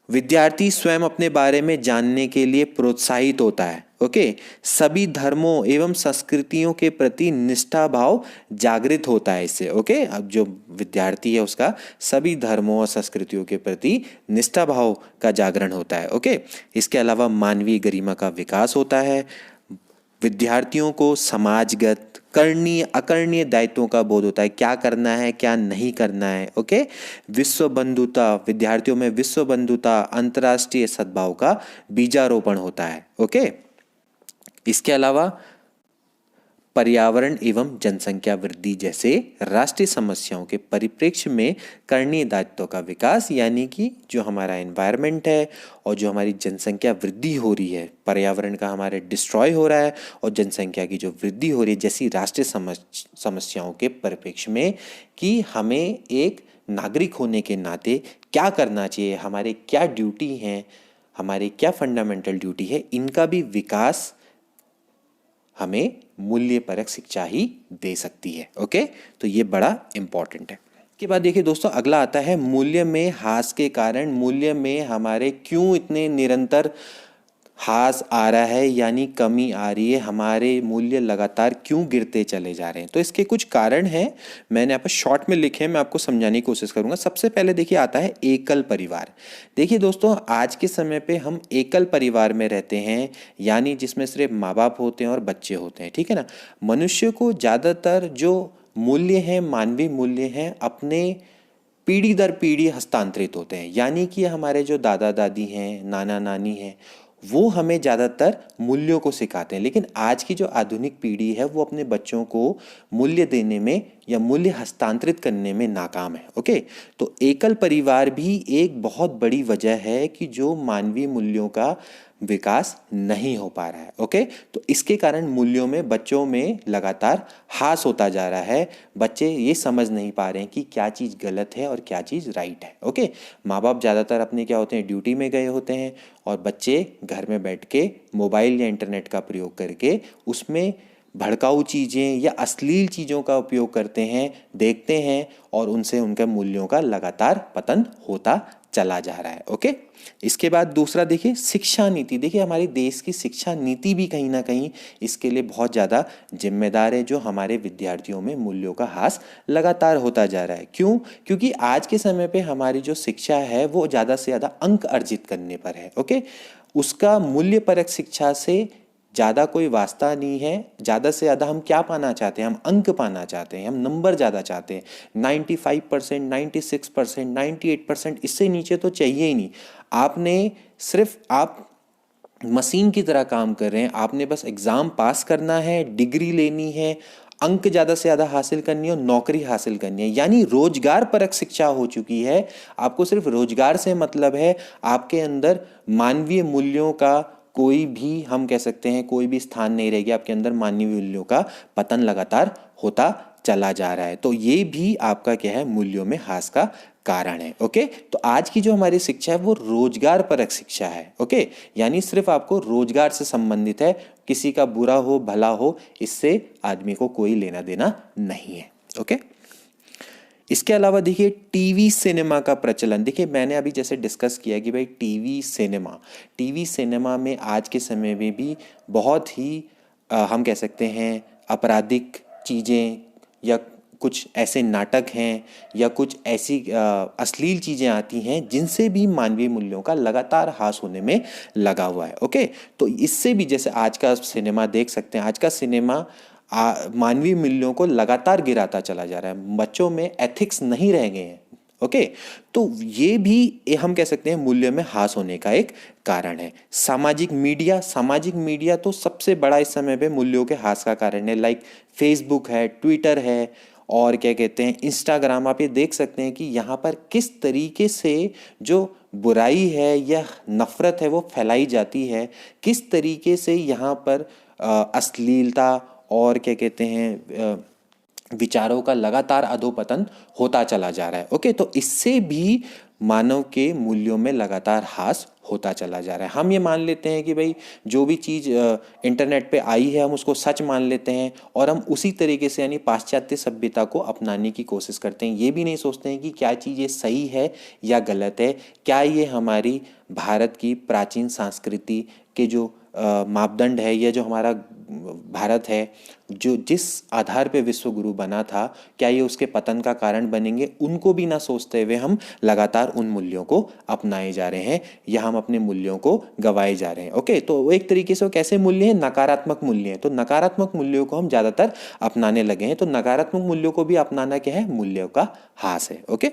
विद्यार्थी स्वयं अपने बारे में जानने के लिए प्रोत्साहित होता है। ओके, सभी धर्मों एवं संस्कृतियों के प्रति निष्ठा भाव जागृत होता है इससे। ओके, अब जो विद्यार्थी है उसका सभी धर्मों और संस्कृतियों के प्रति निष्ठा भाव का जागरण होता है। ओके, इसके अलावा मानवीय गरिमा का विकास होता है। विद्यार्थियों को समाजगत, करणीय अकरणीय दायित्वों का बोध होता है, क्या करना है क्या नहीं करना है। ओके, विश्व बंधुता, विद्यार्थियों में विश्व बंधुता, अंतर्राष्ट्रीय सद्भाव का बीजारोपण होता है। ओके, इसके अलावा पर्यावरण एवं जनसंख्या वृद्धि जैसे राष्ट्रीय समस्याओं के परिप्रेक्ष्य में करणीय दायित्वों का विकास, यानी कि जो हमारा एनवायरनमेंट है और जो हमारी जनसंख्या वृद्धि हो रही है, पर्यावरण का हमारे डिस्ट्रॉय हो रहा है और जनसंख्या की जो वृद्धि हो रही है, जैसी राष्ट्रीय समस्याओं के परिप्रेक्ष्य में कि हमें एक नागरिक होने के नाते क्या करना चाहिए, हमारे क्या ड्यूटी हैं, हमारे क्या फंडामेंटल ड्यूटी है, इनका भी विकास हमें मूल्यपरक शिक्षा ही दे सकती है। ओके, तो ये बड़ा इंपॉर्टेंट है। इसके बाद देखिए दोस्तों, अगला आता है मूल्य में ह्रास के कारण मूल्य में हमारे क्यों इतने निरंतर ह्रास आ रहा है, यानी कमी आ रही है, हमारे मूल्य लगातार क्यों गिरते चले जा रहे हैं। तो इसके कुछ कारण हैं, मैंने यहाँ पर शॉर्ट में लिखे हैं, मैं आपको समझाने की कोशिश करूंगा। सबसे पहले देखिए आता है एकल परिवार। देखिए दोस्तों, आज के समय पे हम एकल परिवार में रहते हैं, यानी जिसमें सिर्फ माँ बाप होते हैं और बच्चे होते हैं। ठीक है ना, मनुष्य को ज़्यादातर जो मूल्य हैं, मानवीय मूल्य हैं, अपने पीढ़ी दर पीढ़ी हस्तांतरित होते हैं, यानी कि हमारे जो दादा दादी हैं, नाना नानी हैं, वो हमें ज़्यादातर मूल्यों को सिखाते हैं। लेकिन आज की जो आधुनिक पीढ़ी है वो अपने बच्चों को मूल्य देने में या मूल्य हस्तांतरित करने में नाकाम है। ओके, तो एकल परिवार भी एक बहुत बड़ी वजह है कि जो मानवीय मूल्यों का विकास नहीं हो पा रहा है। ओके, तो इसके कारण मूल्यों में बच्चों में लगातार ह्रास होता जा रहा है। बच्चे ये समझ नहीं पा रहे हैं कि क्या चीज़ गलत है और क्या चीज़ राइट है। ओके, माँ बाप ज़्यादातर अपने क्या होते हैं, ड्यूटी में गए होते हैं और बच्चे घर में बैठ के मोबाइल या इंटरनेट का प्रयोग करके उसमें भड़काऊ चीज़ें या अश्लील चीज़ों का उपयोग करते हैं, देखते हैं और उनसे उनके मूल्यों का लगातार पतन होता चला जा रहा है। ओके, इसके बाद दूसरा देखिए शिक्षा नीति। देखिए हमारे देश की शिक्षा नीति भी कहीं ना कहीं इसके लिए बहुत ज़्यादा जिम्मेदार है, जो हमारे विद्यार्थियों में मूल्यों का ह्रास लगातार होता जा रहा है। क्यों? क्योंकि आज के समय पे हमारी जो शिक्षा है वो ज़्यादा से ज़्यादा अंक अर्जित करने पर है। ओके, उसका मूल्यपरक शिक्षा से ज़्यादा कोई वास्ता नहीं है। ज़्यादा से ज़्यादा हम क्या पाना चाहते हैं, हम अंक पाना चाहते हैं, हम नंबर ज़्यादा चाहते हैं। 95%, 96%, 98%, इससे नीचे तो चाहिए ही नहीं। आपने सिर्फ आप मशीन की तरह काम कर रहे हैं, आपने बस एग्ज़ाम पास करना है, डिग्री लेनी है, अंक ज़्यादा से ज़्यादा हासिल करनी है और नौकरी हासिल करनी है, यानी रोजगार परक शिक्षा हो चुकी है। आपको सिर्फ रोजगार से मतलब है, आपके अंदर मानवीय मूल्यों का कोई भी, हम कह सकते हैं कोई भी स्थान नहीं रहेगी। आपके अंदर मानवीय मूल्यों का पतन लगातार होता चला जा रहा है। तो ये भी आपका क्या है, मूल्यों में ह्रास का कारण है। ओके, तो आज की जो हमारी शिक्षा है वो रोजगार परक शिक्षा है। ओके, यानी सिर्फ आपको रोजगार से संबंधित है, किसी का बुरा हो भला हो इससे आदमी को कोई लेना देना नहीं है। ओके, इसके अलावा देखिए टीवी सिनेमा का प्रचलन। देखिए मैंने अभी जैसे डिस्कस किया कि भाई टीवी सिनेमा में आज के समय में भी बहुत ही हम कह सकते हैं आपराधिक चीज़ें या कुछ ऐसे नाटक हैं या कुछ ऐसी अश्लील चीज़ें आती हैं जिनसे भी मानवीय मूल्यों का लगातार ह्रास होने में लगा हुआ है। ओके, तो इससे भी जैसे आज का सिनेमा देख सकते हैं, आज का सिनेमा मानवीय मूल्यों को लगातार गिराता चला जा रहा है, बच्चों में एथिक्स नहीं रह गए हैं। ओके, तो ये भी हम कह सकते हैं मूल्य में ह्रास होने का एक कारण है। सामाजिक मीडिया तो सबसे बड़ा इस समय पे मूल्यों के ह्रास का कारण है। लाइक फेसबुक है, ट्विटर है, और क्या कहते हैं इंस्टाग्राम। आप ये देख सकते हैं कि यहाँ पर किस तरीके से जो बुराई है या नफरत है वो फैलाई जाती है, किस तरीके से यहाँ पर अश्लीलता और क्या कहते हैं विचारों का लगातार अधोपतन होता चला जा रहा है। ओके, तो इससे भी मानव के मूल्यों में लगातार ह्रास होता चला जा रहा है। हम ये मान लेते हैं कि भाई जो भी चीज़ इंटरनेट पे आई है हम उसको सच मान लेते हैं और हम उसी तरीके से यानी पाश्चात्य सभ्यता को अपनाने की कोशिश करते हैं। ये भी नहीं सोचते हैं कि क्या चीज़ ये सही है या गलत है, क्या ये हमारी भारत की प्राचीन संस्कृति के जो मापदंड है या जो हमारा भारत है जो जिस आधार पे विश्व गुरु बना था, क्या ये उसके पतन का कारण बनेंगे, उनको भी ना सोचते हुए हम लगातार उन मूल्यों को अपनाए जा रहे हैं या हम अपने मूल्यों को गवाए जा रहे हैं। ओके, तो एक तरीके से वो कैसे मूल्य हैं, नकारात्मक मूल्य हैं। तो नकारात्मक मूल्यों को हम ज़्यादातर अपनाने लगे हैं। तो नकारात्मक मूल्यों को भी अपनाना क्या है, मूल्यों का ह्रास है। ओके,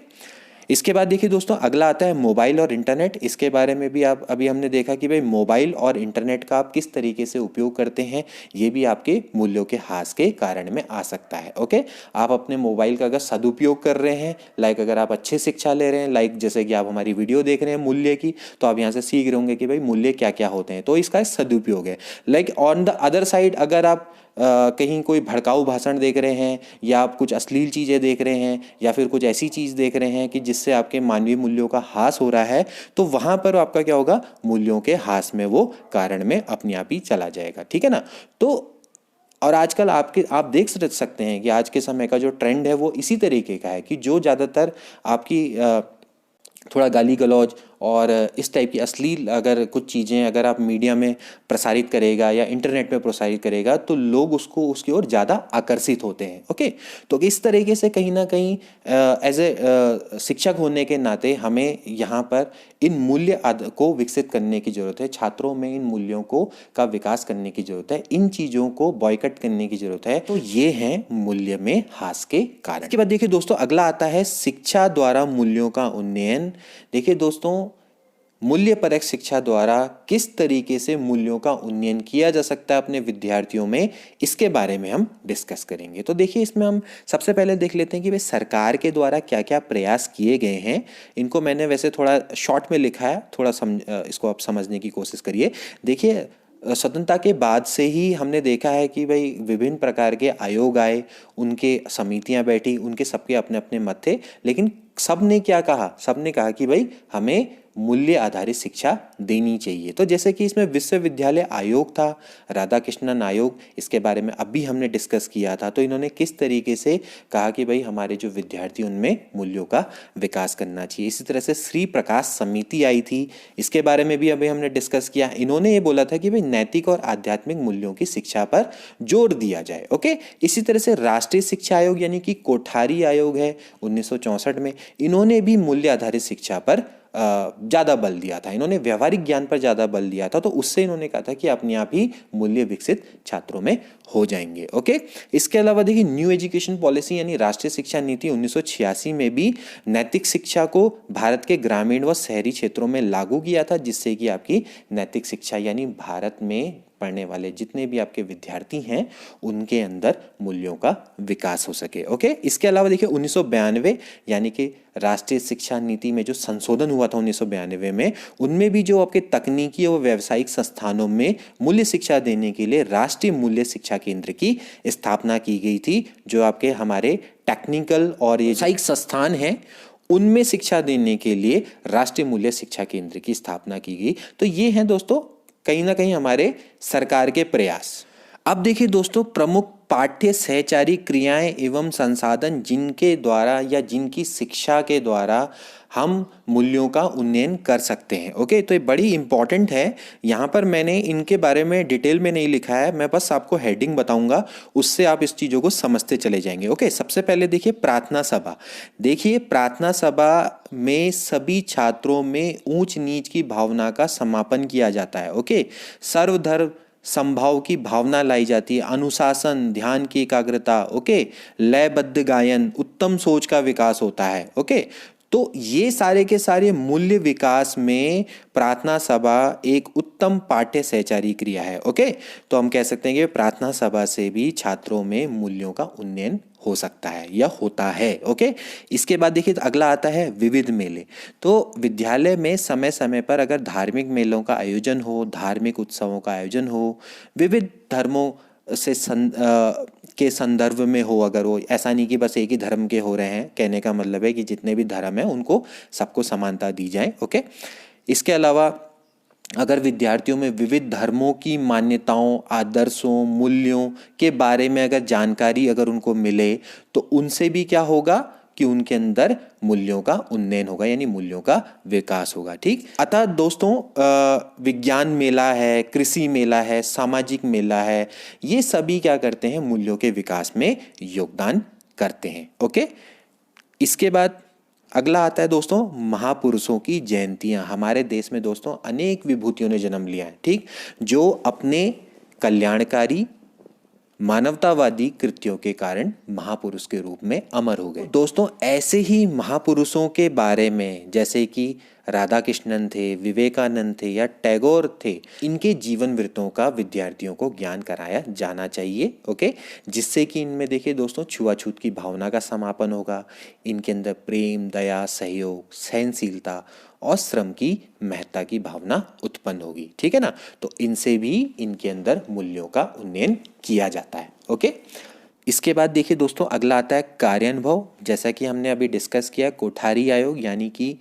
इसके बाद देखिए दोस्तों, अगला आता है मोबाइल और इंटरनेट। इसके बारे में भी आप अभी हमने देखा कि भाई मोबाइल और इंटरनेट का आप किस तरीके से उपयोग करते हैं, ये भी आपके मूल्यों के ह्रास के कारण में आ सकता है। ओके, आप अपने मोबाइल का अगर सदुपयोग कर रहे हैं, लाइक अगर आप अच्छी शिक्षा ले रहे हैं, लाइक जैसे कि आप हमारी वीडियो देख रहे हैं मूल्य की, तो आप यहाँ से सीख रहे होंगे कि भाई मूल्य क्या क्या होते हैं, तो इसका सदुपयोग है। Like on the other side अगर आप कहीं कोई भड़काऊ भाषण देख रहे हैं या आप कुछ अश्लील चीज़ें देख रहे हैं या फिर कुछ ऐसी चीज़ देख रहे हैं कि जिससे आपके मानवीय मूल्यों का ह्रास हो रहा है, तो वहाँ पर आपका क्या होगा, मूल्यों के ह्रास में वो कारण में अपने आप ही चला जाएगा। ठीक है ना। तो और आजकल आप देख सकते हैं कि आज के समय का जो ट्रेंड है वो इसी तरीके का है कि जो ज़्यादातर आपकी थोड़ा गाली गलौज और इस टाइप की अश्लील अगर कुछ चीज़ें अगर आप मीडिया में प्रसारित करेगा या इंटरनेट में प्रसारित करेगा तो लोग उसको उसकी ओर ज़्यादा आकर्षित होते हैं। ओके, तो इस तरीके से कहीं ना कहीं एज ए शिक्षक होने के नाते हमें यहाँ पर इन मूल्य को विकसित करने की ज़रूरत है। छात्रों में इन मूल्यों को का विकास करने की ज़रूरत है, इन चीज़ों को बॉयकट करने की ज़रूरत है। तो ये हैं मूल्य में ह्रास के कारण। इसके बाद देखिए दोस्तों, अगला आता है शिक्षा द्वारा मूल्यों का उन्नयन। देखिए दोस्तों, मूल्यपरक शिक्षा द्वारा किस तरीके से मूल्यों का उन्नयन किया जा सकता है अपने विद्यार्थियों में, इसके बारे में हम डिस्कस करेंगे। तो देखिए, इसमें हम सबसे पहले देख लेते हैं कि वे सरकार के द्वारा क्या क्या प्रयास किए गए हैं। इनको मैंने वैसे थोड़ा शॉर्ट में लिखा है, थोड़ा इसको आप समझने की कोशिश करिए। देखिए, स्वतंत्रता के बाद से ही हमने देखा है कि भाई विभिन्न प्रकार के आयोग आए, उनके समितियां बैठी, उनके सबके अपने अपने मत थे, लेकिन सब ने क्या कहा, सब ने कहा कि भाई हमें मूल्य आधारित शिक्षा देनी चाहिए। तो जैसे कि इसमें विश्वविद्यालय आयोग था, राधा कृष्णन आयोग, इसके बारे में अभी हमने डिस्कस किया था। तो इन्होंने किस तरीके से कहा कि भाई हमारे जो विद्यार्थी उनमें मूल्यों का विकास करना चाहिए। इसी तरह से श्री प्रकाश समिति आई थी, इसके बारे में भी अभी हमने डिस्कस किया। इन्होंने ये बोला था कि भाई नैतिक और आध्यात्मिक मूल्यों की शिक्षा पर जोर दिया जाए। ओके, इसी तरह से राष्ट्रीय शिक्षा आयोग यानी कि कोठारी आयोग है 1964 में, इन्होंने भी मूल्य आधारित शिक्षा पर ज़्यादा बल दिया था। इन्होंने व्यवहारिक ज्ञान पर ज़्यादा बल दिया था, तो उससे इन्होंने कहा था कि अपने आप ही मूल्य विकसित छात्रों में हो जाएंगे। ओके, इसके अलावा देखिए न्यू एजुकेशन पॉलिसी यानी राष्ट्रीय शिक्षा नीति 1986 में भी नैतिक शिक्षा को भारत के ग्रामीण व शहरी क्षेत्रों में लागू किया था, जिससे कि आपकी नैतिक शिक्षा यानी भारत में पढ़ने वाले जितने भी आपके विद्यार्थी हैं उनके अंदर मूल्यों का विकास हो सके। ओके, इसके अलावा देखिए 1992 यानी कि राष्ट्रीय शिक्षा नीति में जो संशोधन हुआ था 1992 में, उनमें भी जो आपके तकनीकी और व्यावसायिक संस्थानों में मूल्य शिक्षा देने के लिए राष्ट्रीय मूल्य शिक्षा केंद्र की स्थापना की गई थी, जो आपके हमारे टेक्निकल और ये व्यावसायिक संस्थान हैं उनमें शिक्षा देने के लिए राष्ट्रीय मूल्य शिक्षा केंद्र की स्थापना की गई। तो ये हैं दोस्तों कहीं ना कहीं हमारे सरकार के प्रयास। अब देखिए दोस्तों, प्रमुख पाठ्य सहचारी क्रियाएं एवं संसाधन जिनके द्वारा या जिनकी शिक्षा के द्वारा हम मूल्यों का उन्नयन कर सकते हैं। ओके, तो ये बड़ी इंपॉर्टेंट है। यहाँ पर मैंने इनके बारे में डिटेल में नहीं लिखा है, मैं बस आपको हेडिंग बताऊंगा, उससे आप इस चीज़ों को समझते चले जाएंगे। ओके, सबसे पहले देखिए प्रार्थना सभा। देखिए प्रार्थना सभा में सभी छात्रों में ऊंच नीच की भावना का समापन किया जाता है। ओके, सर्वधर्म संभाव की भावना लाई जाती है, अनुशासन, ध्यान की एकाग्रता, ओके, लयबद्ध गायन, उत्तम सोच का विकास होता है। ओके, तो ये सारे के सारे मूल्य विकास में प्रार्थना सभा एक उत्तम पाठ्य सहचारी क्रिया है। ओके, तो हम कह सकते हैं कि प्रार्थना सभा से भी छात्रों में मूल्यों का उन्नयन हो सकता है या होता है। ओके, इसके बाद देखिए अगला आता है विविध मेले। तो विद्यालय में समय समय पर अगर धार्मिक मेलों का आयोजन हो, धार्मिक उत्सवों का आयोजन हो, विविध धर्मों से के संदर्भ में हो, अगर वो ऐसा नहीं कि बस एक ही धर्म के हो रहे हैं, कहने का मतलब है कि जितने भी धर्म हैं उनको सबको समानता दी जाए। ओके, इसके अलावा अगर विद्यार्थियों में विविध धर्मों की मान्यताओं, आदर्शों, मूल्यों के बारे में अगर जानकारी अगर उनको मिले तो उनसे भी क्या होगा कि उनके अंदर मूल्यों का उन्नयन होगा, यानी मूल्यों का विकास होगा। ठीक, अतः दोस्तों विज्ञान मेला है, कृषि मेला है, सामाजिक मेला है, ये सभी क्या करते हैं, मूल्यों के विकास में योगदान करते हैं। ओके, इसके बाद अगला आता है दोस्तों महापुरुषों की जयंतियां। हमारे देश में दोस्तों अनेक विभूतियों ने जन्म लिया है, ठीक, जो अपने कल्याणकारी मानवतावादी कृत्यों के कारण महापुरुष के रूप में अमर हो गए। दोस्तों ऐसे ही महापुरुषों के बारे में, जैसे कि राधा कृष्णन थे, विवेकानंद थे या टैगोर थे, इनके जीवन वृत्तों का विद्यार्थियों को ज्ञान कराया जाना चाहिए। ओके, जिससे कि इनमें देखिए दोस्तों छुआछूत की भावना का समापन होगा, इनके अंदर प्रेम, दया, सहयोग, सहनशीलता और श्रम की महत्ता की भावना उत्पन्न होगी। ठीक है ना, तो इनसे भी इनके अंदर मूल्यों का उन्नयन किया जाता है। ओके, इसके बाद देखिए दोस्तों अगला आता है कार्यानुभव। जैसा कि हमने अभी डिस्कस किया, कोठारी आयोग यानी कि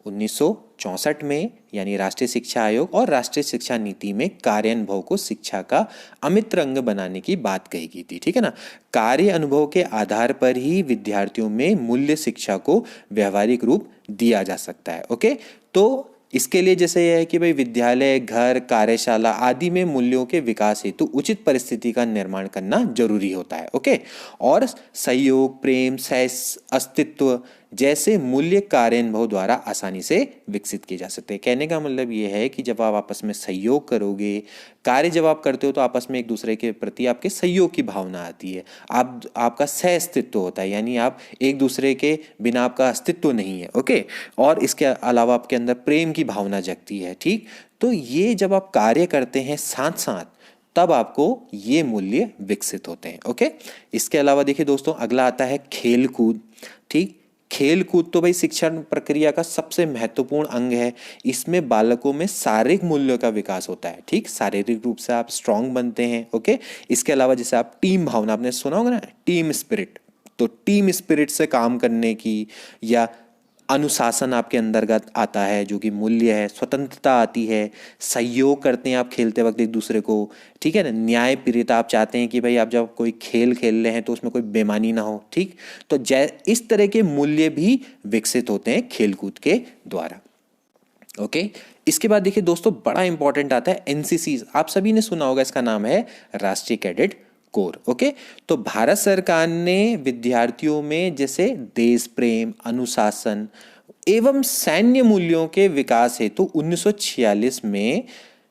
1964 में, यानी राष्ट्रीय शिक्षा आयोग और राष्ट्रीय शिक्षा नीति में कार्यानुभव को शिक्षा का अमित्र अंग बनाने की बात कही गई थी। ठीक है ना, कार्य अनुभव के आधार पर ही विद्यार्थियों में मूल्य शिक्षा को व्यवहारिक रूप दिया जा सकता है। ओके, तो इसके लिए जैसे यह है कि भाई विद्यालय, घर, कार्यशाला आदि में मूल्यों के विकास हेतु उचित परिस्थिति का निर्माण करना जरूरी होता है। ओके, और सहयोग, प्रेम, सह अस्तित्व जैसे मूल्य कार्यानुभव द्वारा आसानी से विकसित किए जा सकते हैं। कहने का मतलब ये है कि जब आप आपस में सहयोग करोगे, कार्य जब आप करते हो तो आपस में एक दूसरे के प्रति आपके सहयोग की भावना आती है, आपका सह अस्तित्व होता है, यानी आप एक दूसरे के बिना आपका अस्तित्व नहीं है। ओके, और इसके अलावा आपके अंदर प्रेम की भावना जगती है। ठीक, तो ये जब आप कार्य करते हैं साथ साथ, तब आपको ये मूल्य विकसित होते हैं। ओके, इसके अलावा देखिए दोस्तों अगला आता है खेल कूद। ठीक, खेल कूद तो भाई शिक्षण प्रक्रिया का सबसे महत्वपूर्ण अंग है। इसमें बालकों में शारीरिक मूल्यों का विकास होता है। ठीक, शारीरिक रूप से आप स्ट्रांग बनते हैं। ओके, इसके अलावा जैसे आप टीम भावना, आपने सुना होगा ना, टीम स्पिरिट, तो टीम स्पिरिट से काम करने की, या अनुशासन आपके अंतर्गत आता है जो कि मूल्य है, स्वतंत्रता आती है, सहयोग करते हैं आप खेलते वक्त एक दूसरे को। ठीक है ना, न्यायप्रियता, आप चाहते हैं कि भाई आप जब कोई खेल खेल रहे हैं तो उसमें कोई बेईमानी ना हो। ठीक, तो इस तरह के मूल्य भी विकसित होते हैं खेलकूद के द्वारा। ओके, इसके बाद देखिए दोस्तों बड़ा इंपॉर्टेंट आता है एनसीसी। आप सभी ने सुना होगा, इसका नाम है राष्ट्रीय कैडेट कोर। ओके, तो भारत सरकार ने विद्यार्थियों में जैसे देश प्रेम, अनुशासन एवं सैन्य मूल्यों के विकास हेतु 1946 में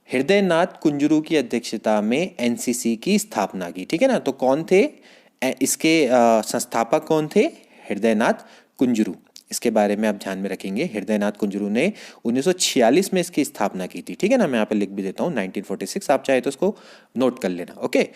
हृदयनाथ कुंजरू की अध्यक्षता में एनसीसी की स्थापना की। ठीक है ना, तो कौन थे इसके संस्थापक, कौन थे? हृदयनाथ कुंजरू। इसके बारे में आप ध्यान में रखेंगे, हृदयनाथ कुंजरू ने 1946 में इसकी स्थापना की थी। ठीक है ना, मैं यहाँ पे लिख भी देता हूँ 1946, आप चाहे तो इसको नोट कर लेना। ओके,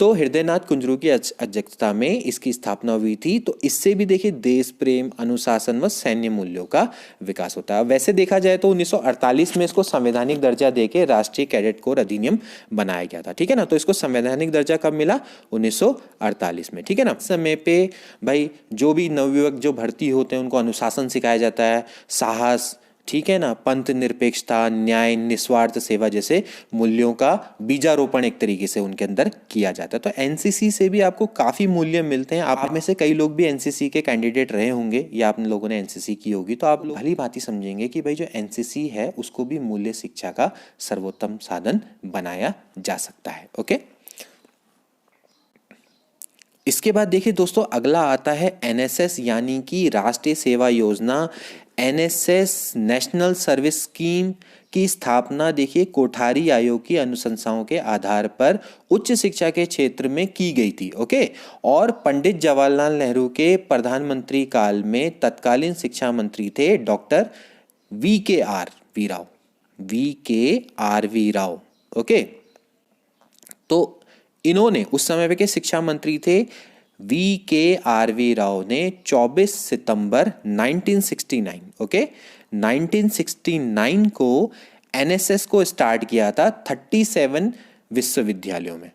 तो हृदयनाथ कुंजरू की अध्यक्षता में इसकी स्थापना हुई थी। तो इससे भी देखिए देश प्रेम, अनुशासन व सैन्य मूल्यों का विकास होता है। वैसे देखा जाए तो 1948 में इसको संवैधानिक दर्जा देके राष्ट्रीय कैडेट कोर अधिनियम बनाया गया था। ठीक है ना, तो इसको संवैधानिक दर्जा कब मिला? 1948 में। ठीक है ना, समय पे भाई जो भी नवयुवक जो भर्ती होते हैं उनको अनुशासन सिखाया जाता है, साहस, ठीक है ना, पंथ निरपेक्षता, न्याय, निस्वार्थ सेवा जैसे मूल्यों का बीजारोपण एक तरीके से उनके अंदर किया जाता है। तो एनसीसी से भी आपको काफी मूल्य मिलते हैं। आप में से कई लोग भी एनसीसी के कैंडिडेट रहे होंगे या आप लोगों ने एनसीसी की होगी, तो आप भली भांति समझेंगे कि भाई जो एनसीसी है उसको भी मूल्य शिक्षा का सर्वोत्तम साधन बनाया जा सकता है। ओके, इसके बाद देखिए दोस्तों, अगला आता है एनएसएस यानी कि राष्ट्रीय सेवा योजना। एनएसएस नेशनल सर्विस स्कीम की स्थापना देखिए कोठारी आयोग की अनुशंसाओं के आधार पर उच्च शिक्षा के क्षेत्र में की गई थी। ओके, और पंडित जवाहरलाल नेहरू के प्रधानमंत्री काल में तत्कालीन शिक्षा मंत्री थे डॉक्टर वी के आर वी राव। ओके, तो इन्होंने उस समय पे के शिक्षा मंत्री थे वी राव ने 24 सितंबर 1969 ओके 1969 को एनएसएस को स्टार्ट किया था 37 विश्वविद्यालयों में।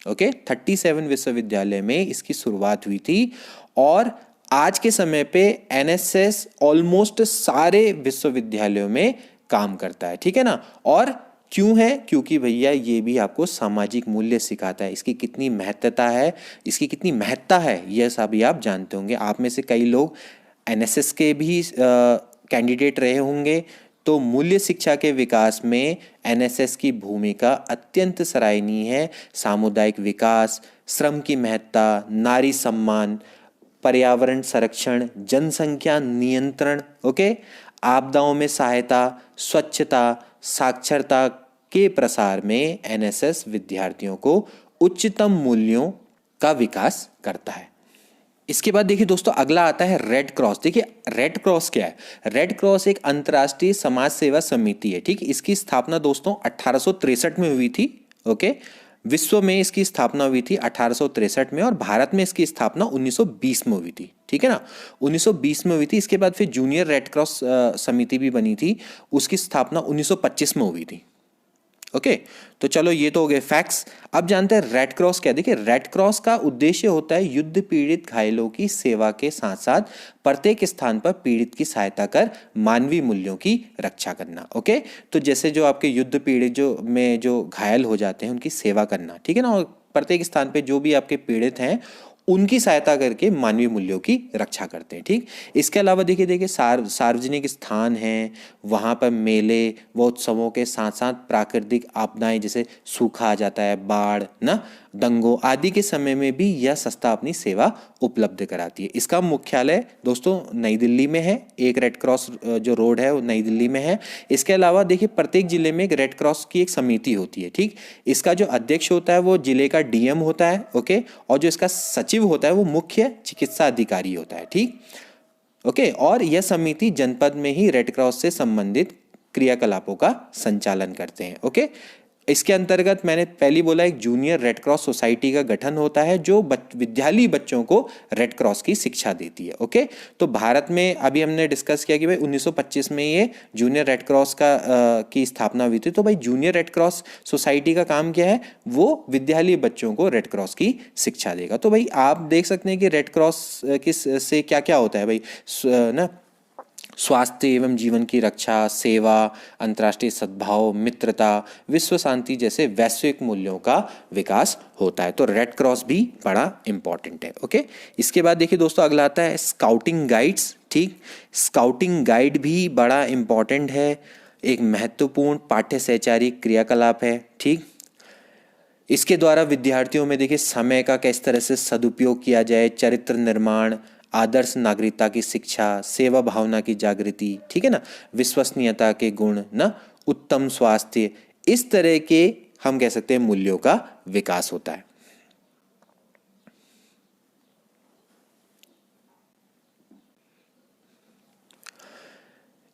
ओके, 37 विश्वविद्यालय में इसकी शुरुआत हुई थी और आज के समय पे एनएसएस ऑलमोस्ट सारे विश्वविद्यालयों में काम करता है। ठीक है ना, और क्यों है? क्योंकि भैया ये भी आपको सामाजिक मूल्य सिखाता है। इसकी कितनी महत्ता है, यह सभी आप जानते होंगे। आप में से कई लोग एनएसएस के भी कैंडिडेट रहे होंगे। तो मूल्य शिक्षा के विकास में एनएसएस की भूमिका अत्यंत सराहनीय है। सामुदायिक विकास, श्रम की महत्ता, नारी सम्मान, पर्यावरण संरक्षण, जनसंख्या नियंत्रण, ओके, आपदाओं में सहायता, स्वच्छता, साक्षरता के प्रसार में एनएसएस विद्यार्थियों को उच्चतम मूल्यों का विकास करता है। इसके बाद देखिए दोस्तों, अगला आता है रेड क्रॉस। देखिए रेड क्रॉस क्या है? रेड क्रॉस एक अंतर्राष्ट्रीय समाज सेवा समिति है। ठीक, इसकी स्थापना दोस्तों 1863 में हुई थी। ओके, विश्व में इसकी स्थापना हुई थी 1863 में और भारत में इसकी स्थापना 1920 में हुई थी। ठीक है ना, 1920 में हुई थी। इसके बाद फिर जूनियर रेड क्रॉस समिति भी बनी थी, उसकी स्थापना 1925 में हुई थी। ओके, तो चलो ये तो हो गए फैक्ट्स। अब जानते हैं रेड क्रॉस क्या है। देखिए रेड क्रॉस का उद्देश्य होता है युद्ध पीड़ित घायलों की सेवा के साथ साथ प्रत्येक स्थान पर पीड़ित की सहायता कर मानवीय मूल्यों की रक्षा करना। ओके, तो जैसे जो आपके युद्ध पीड़ित जो घायल हो जाते हैं उनकी सेवा करना, ठीक है ना, और प्रत्येक स्थान पे जो भी आपके पीड़ित हैं उनकी सहायता करके मानवीय मूल्यों की रक्षा करते हैं। ठीक, इसके अलावा देखिए सार्वजनिक स्थान हैं, वहाँ पर मेले व उत्सवों के साथ साथ प्राकृतिक आपदाएं जैसे सूखा आ जाता है, बाढ़ ना, दंगों आदि के समय में भी यह संस्था अपनी सेवा उपलब्ध कराती है। इसका मुख्यालय दोस्तों नई दिल्ली में है। एक रेड क्रॉस जो रोड है वो नई दिल्ली में है। इसके अलावा देखिए प्रत्येक जिले में एक रेड क्रॉस की एक समिति होती है। ठीक, इसका जो अध्यक्ष होता है वो जिले का डीएम होता है। ओके, और जो इसका सचिव होता है वो मुख्य चिकित्सा अधिकारी होता है। ठीक, ओके, और यह समिति जनपद में ही रेड क्रॉस से संबंधित क्रियाकलापों का संचालन करते हैं। ओके, इसके अंतर्गत मैंने पहले बोला एक जूनियर रेड क्रॉस सोसाइटी का गठन होता है जो विद्यालयी बच्चों को रेड क्रॉस की शिक्षा देती है। ओके, तो भारत में अभी हमने डिस्कस किया कि भाई 1925 में ये जूनियर रेड क्रॉस की स्थापना हुई थी। तो भाई जूनियर रेड क्रॉस सोसाइटी का काम क्या है? वो विद्यालयी बच्चों को रेड क्रॉस की शिक्षा देगा। तो भाई आप देख सकते हैं कि रेड क्रॉस से क्या क्या होता है भाई ना, स्वास्थ्य एवं जीवन की रक्षा, सेवा, अंतर्राष्ट्रीय सद्भाव, मित्रता, विश्व शांति जैसे वैश्विक मूल्यों का विकास होता है। तो रेड क्रॉस भी बड़ा इंपॉर्टेंट है। ओके, इसके बाद देखिए दोस्तों अगला आता है स्काउटिंग गाइड्स। ठीक, स्काउटिंग गाइड भी बड़ा इंपॉर्टेंट है, एक महत्वपूर्ण पाठ्य शैक्षणिक क्रियाकलाप है। ठीक, इसके द्वारा विद्यार्थियों में देखिए समय का किस तरह से सदुपयोग किया जाए, चरित्र निर्माण, आदर्श नागरिकता की शिक्षा, सेवा भावना की जागृति, ठीक है ना, विश्वसनीयता के गुण ना, उत्तम स्वास्थ्य, इस तरह के हम कह सकते हैं मूल्यों का विकास होता है।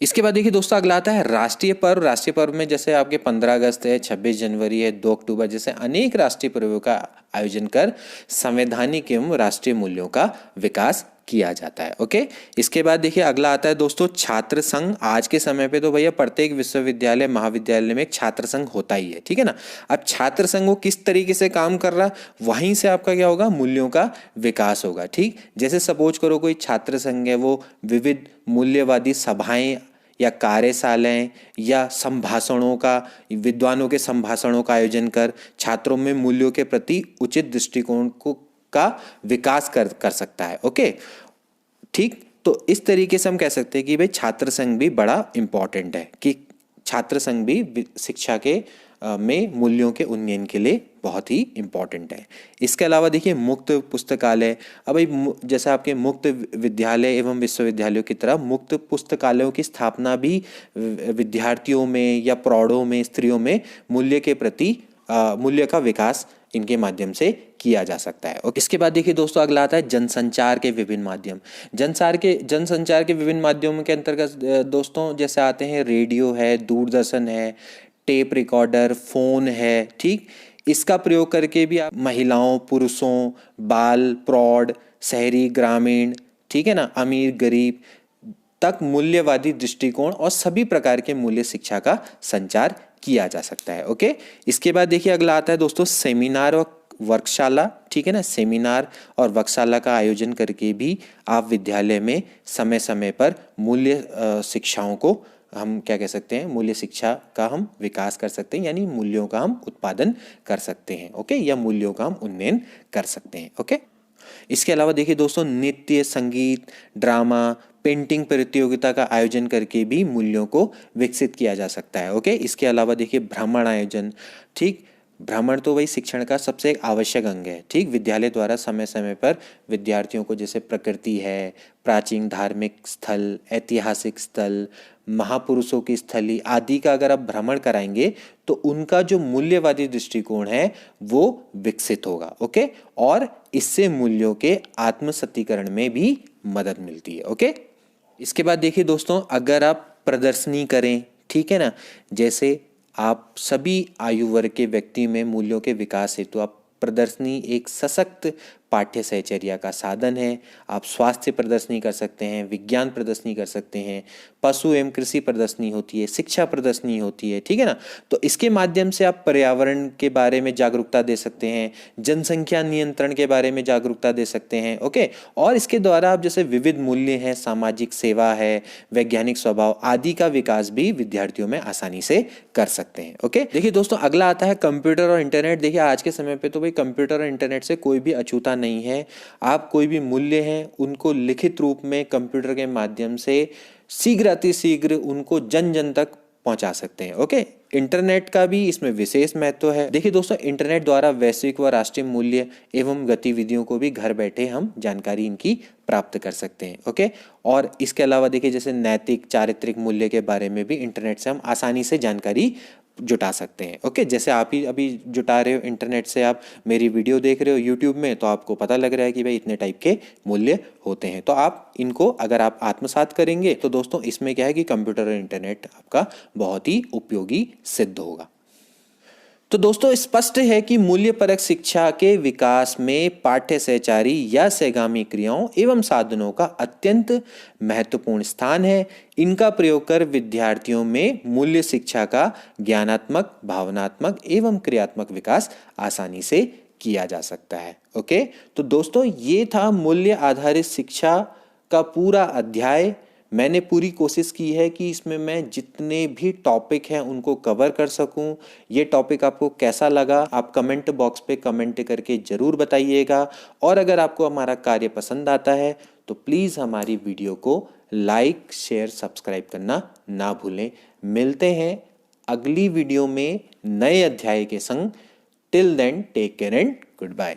इसके बाद देखिए दोस्तों अगला आता है राष्ट्रीय पर्व। राष्ट्रीय पर्व में जैसे आपके 15 अगस्त है, 26 जनवरी है, 2 अक्टूबर जैसे अनेक राष्ट्रीय पर्वों का आयोजन कर संवैधानिक एवं राष्ट्रीय मूल्यों का विकास किया जाता है। ओके, इसके बाद देखिए अगला आता है दोस्तों छात्र संघ। आज के समय पे तो भैया प्रत्येक विश्वविद्यालय महाविद्यालय में एक छात्र संघ होता ही है। ठीक है ना, अब छात्र संघ वो किस तरीके से काम कर रहा, वहीं से आपका क्या होगा, मूल्यों का विकास होगा। ठीक, जैसे सपोज करो कोई छात्र संघ है, वो विविध मूल्यवादी सभाएं या कार्यशालाएं या संभाषणों का, विद्वानों के संभाषणों का आयोजन कर छात्रों में मूल्यों के प्रति उचित दृष्टिकोण को का विकास कर सकता है। ओके, ठीक। तो इस तरीके से हम कह सकते हैं कि भाई छात्र संघ भी बड़ा इंपॉर्टेंट है, कि छात्र संघ भी शिक्षा के में मूल्यों के उन्नयन के लिए बहुत ही इम्पॉर्टेंट है। इसके अलावा देखिए मुक्त पुस्तकालय। अब भाई जैसे आपके मुक्त विद्यालय एवं विश्वविद्यालयों की तरह मुक्त पुस्तकालयों की स्थापना भी विद्यार्थियों में या प्रौढ़ों में, स्त्रियों में मूल्य के प्रति मूल्य का विकास इनके माध्यम से किया जा सकता है। और इसके बाद देखिए दोस्तों अगला आता है जनसंचार के विभिन्न माध्यम। जनसंचार के विभिन्न माध्यमों के अंतर्गत दोस्तों जैसे आते हैं रेडियो है, दूरदर्शन है, टेप रिकॉर्डर, फोन है, ठीक। इसका प्रयोग करके भी आप महिलाओं, पुरुषों, बाल, प्रौढ़, शहरी, ग्रामीण, ठीक है ना, अमीर, गरीब तक मूल्यवादी दृष्टिकोण और सभी प्रकार के मूल्य शिक्षा का संचार किया जा सकता है। ओके, इसके बाद देखिए अगला आता है दोस्तों सेमिनार और वर्कशाला, ठीक है ना। सेमिनार और वर्कशाला का आयोजन करके भी आप विद्यालय में समय समय पर मूल्य शिक्षाओं को हम क्या कह सकते हैं, मूल्य शिक्षा का हम विकास कर सकते हैं, यानी मूल्यों का हम उत्पादन कर सकते हैं। ओके, या मूल्यों का हम उन्नयन कर सकते हैं। ओके, इसके अलावा देखिए दोस्तों नृत्य, संगीत, ड्रामा, पेंटिंग प्रतियोगिता का आयोजन करके भी मूल्यों को विकसित किया जा सकता है। ओके, इसके अलावा देखिए भ्रमण आयोजन, ठीक। भ्रमण तो वही शिक्षण का सबसे एक आवश्यक अंग है, ठीक। विद्यालय द्वारा समय समय पर विद्यार्थियों को जैसे प्रकृति है, प्राचीन धार्मिक स्थल, ऐतिहासिक स्थल, महापुरुषों की स्थली आदि का अगर आप भ्रमण कराएंगे तो उनका जो मूल्यवादी दृष्टिकोण है वो विकसित होगा। ओके, और इससे मूल्यों के आत्मसत्तीकरण में भी मदद मिलती है। ओके, इसके बाद देखिए दोस्तों अगर आप प्रदर्शनी करें, ठीक है ना, जैसे आप सभी आयु वर्ग के व्यक्ति में मूल्यों के विकास हेतु आप प्रदर्शनी एक सशक्त पाठ्य सहचर्या का साधन है। आप स्वास्थ्य प्रदर्शनी कर सकते हैं, विज्ञान प्रदर्शनी कर सकते हैं, पशु एवं कृषि प्रदर्शनी होती है, शिक्षा प्रदर्शनी होती है, ठीक है ना। तो इसके माध्यम से आप पर्यावरण के बारे में जागरूकता दे सकते हैं, जनसंख्या नियंत्रण के बारे में जागरूकता दे सकते हैं। ओके, और इसके द्वारा आप जैसे विविध मूल्य हैं, सामाजिक सेवा है, वैज्ञानिक स्वभाव आदि का विकास भी विद्यार्थियों में आसानी से कर सकते हैं। ओके, देखिए दोस्तों अगला आता है कंप्यूटर और इंटरनेट। देखिए आज के समय पे तो भाई कंप्यूटर और इंटरनेट से कोई भी अछूता नहीं है। आप कोई भी मूल्य हैं उनको लिखित रूप में कंप्यूटर के माध्यम से शीघ्र अतिशीघ्र उनको जन जन तक पहुंचा सकते हैं। ओके, इंटरनेट का भी इसमें विशेष महत्व है। देखिए दोस्तों इंटरनेट द्वारा वैश्विक व राष्ट्रीय मूल्य एवं गतिविधियों को भी घर बैठे हम जानकारी इनकी प्राप्त कर सकते हैं। ओके, और इसके अलावा देखिए जैसे नैतिक चारित्रिक मूल्य के बारे में भी इंटरनेट से हम आसानी से जानकारी जुटा सकते हैं। ओके, जैसे आप ही अभी जुटा रहे हो इंटरनेट से, आप मेरी वीडियो देख रहे हो यूट्यूब में, तो आपको पता लग रहा है कि भाई इतने टाइप के मूल्य होते हैं। तो आप इनको अगर आप आत्मसात करेंगे तो दोस्तों इसमें क्या है कि कंप्यूटर और इंटरनेट आपका बहुत ही उपयोगी सिद्ध होगा। तो दोस्तों स्पष्ट है कि मूल्यपरक शिक्षा के विकास में पाठ्य सहचारी या सहगामी क्रियाओं एवं साधनों का अत्यंत महत्वपूर्ण स्थान है। इनका प्रयोग कर विद्यार्थियों में मूल्य शिक्षा का ज्ञानात्मक, भावनात्मक एवं क्रियात्मक विकास आसानी से किया जा सकता है। ओके, तो दोस्तों ये था मूल्य आधारित शिक्षा का पूरा अध्याय। मैंने पूरी कोशिश की है कि इसमें मैं जितने भी टॉपिक हैं उनको कवर कर सकूं। ये टॉपिक आपको कैसा लगा आप कमेंट बॉक्स पे कमेंट करके ज़रूर बताइएगा। और अगर आपको हमारा कार्य पसंद आता है तो प्लीज़ हमारी वीडियो को लाइक, शेयर, सब्सक्राइब करना ना भूलें। मिलते हैं अगली वीडियो में नए अध्याय के संग। Till then take care and good bye.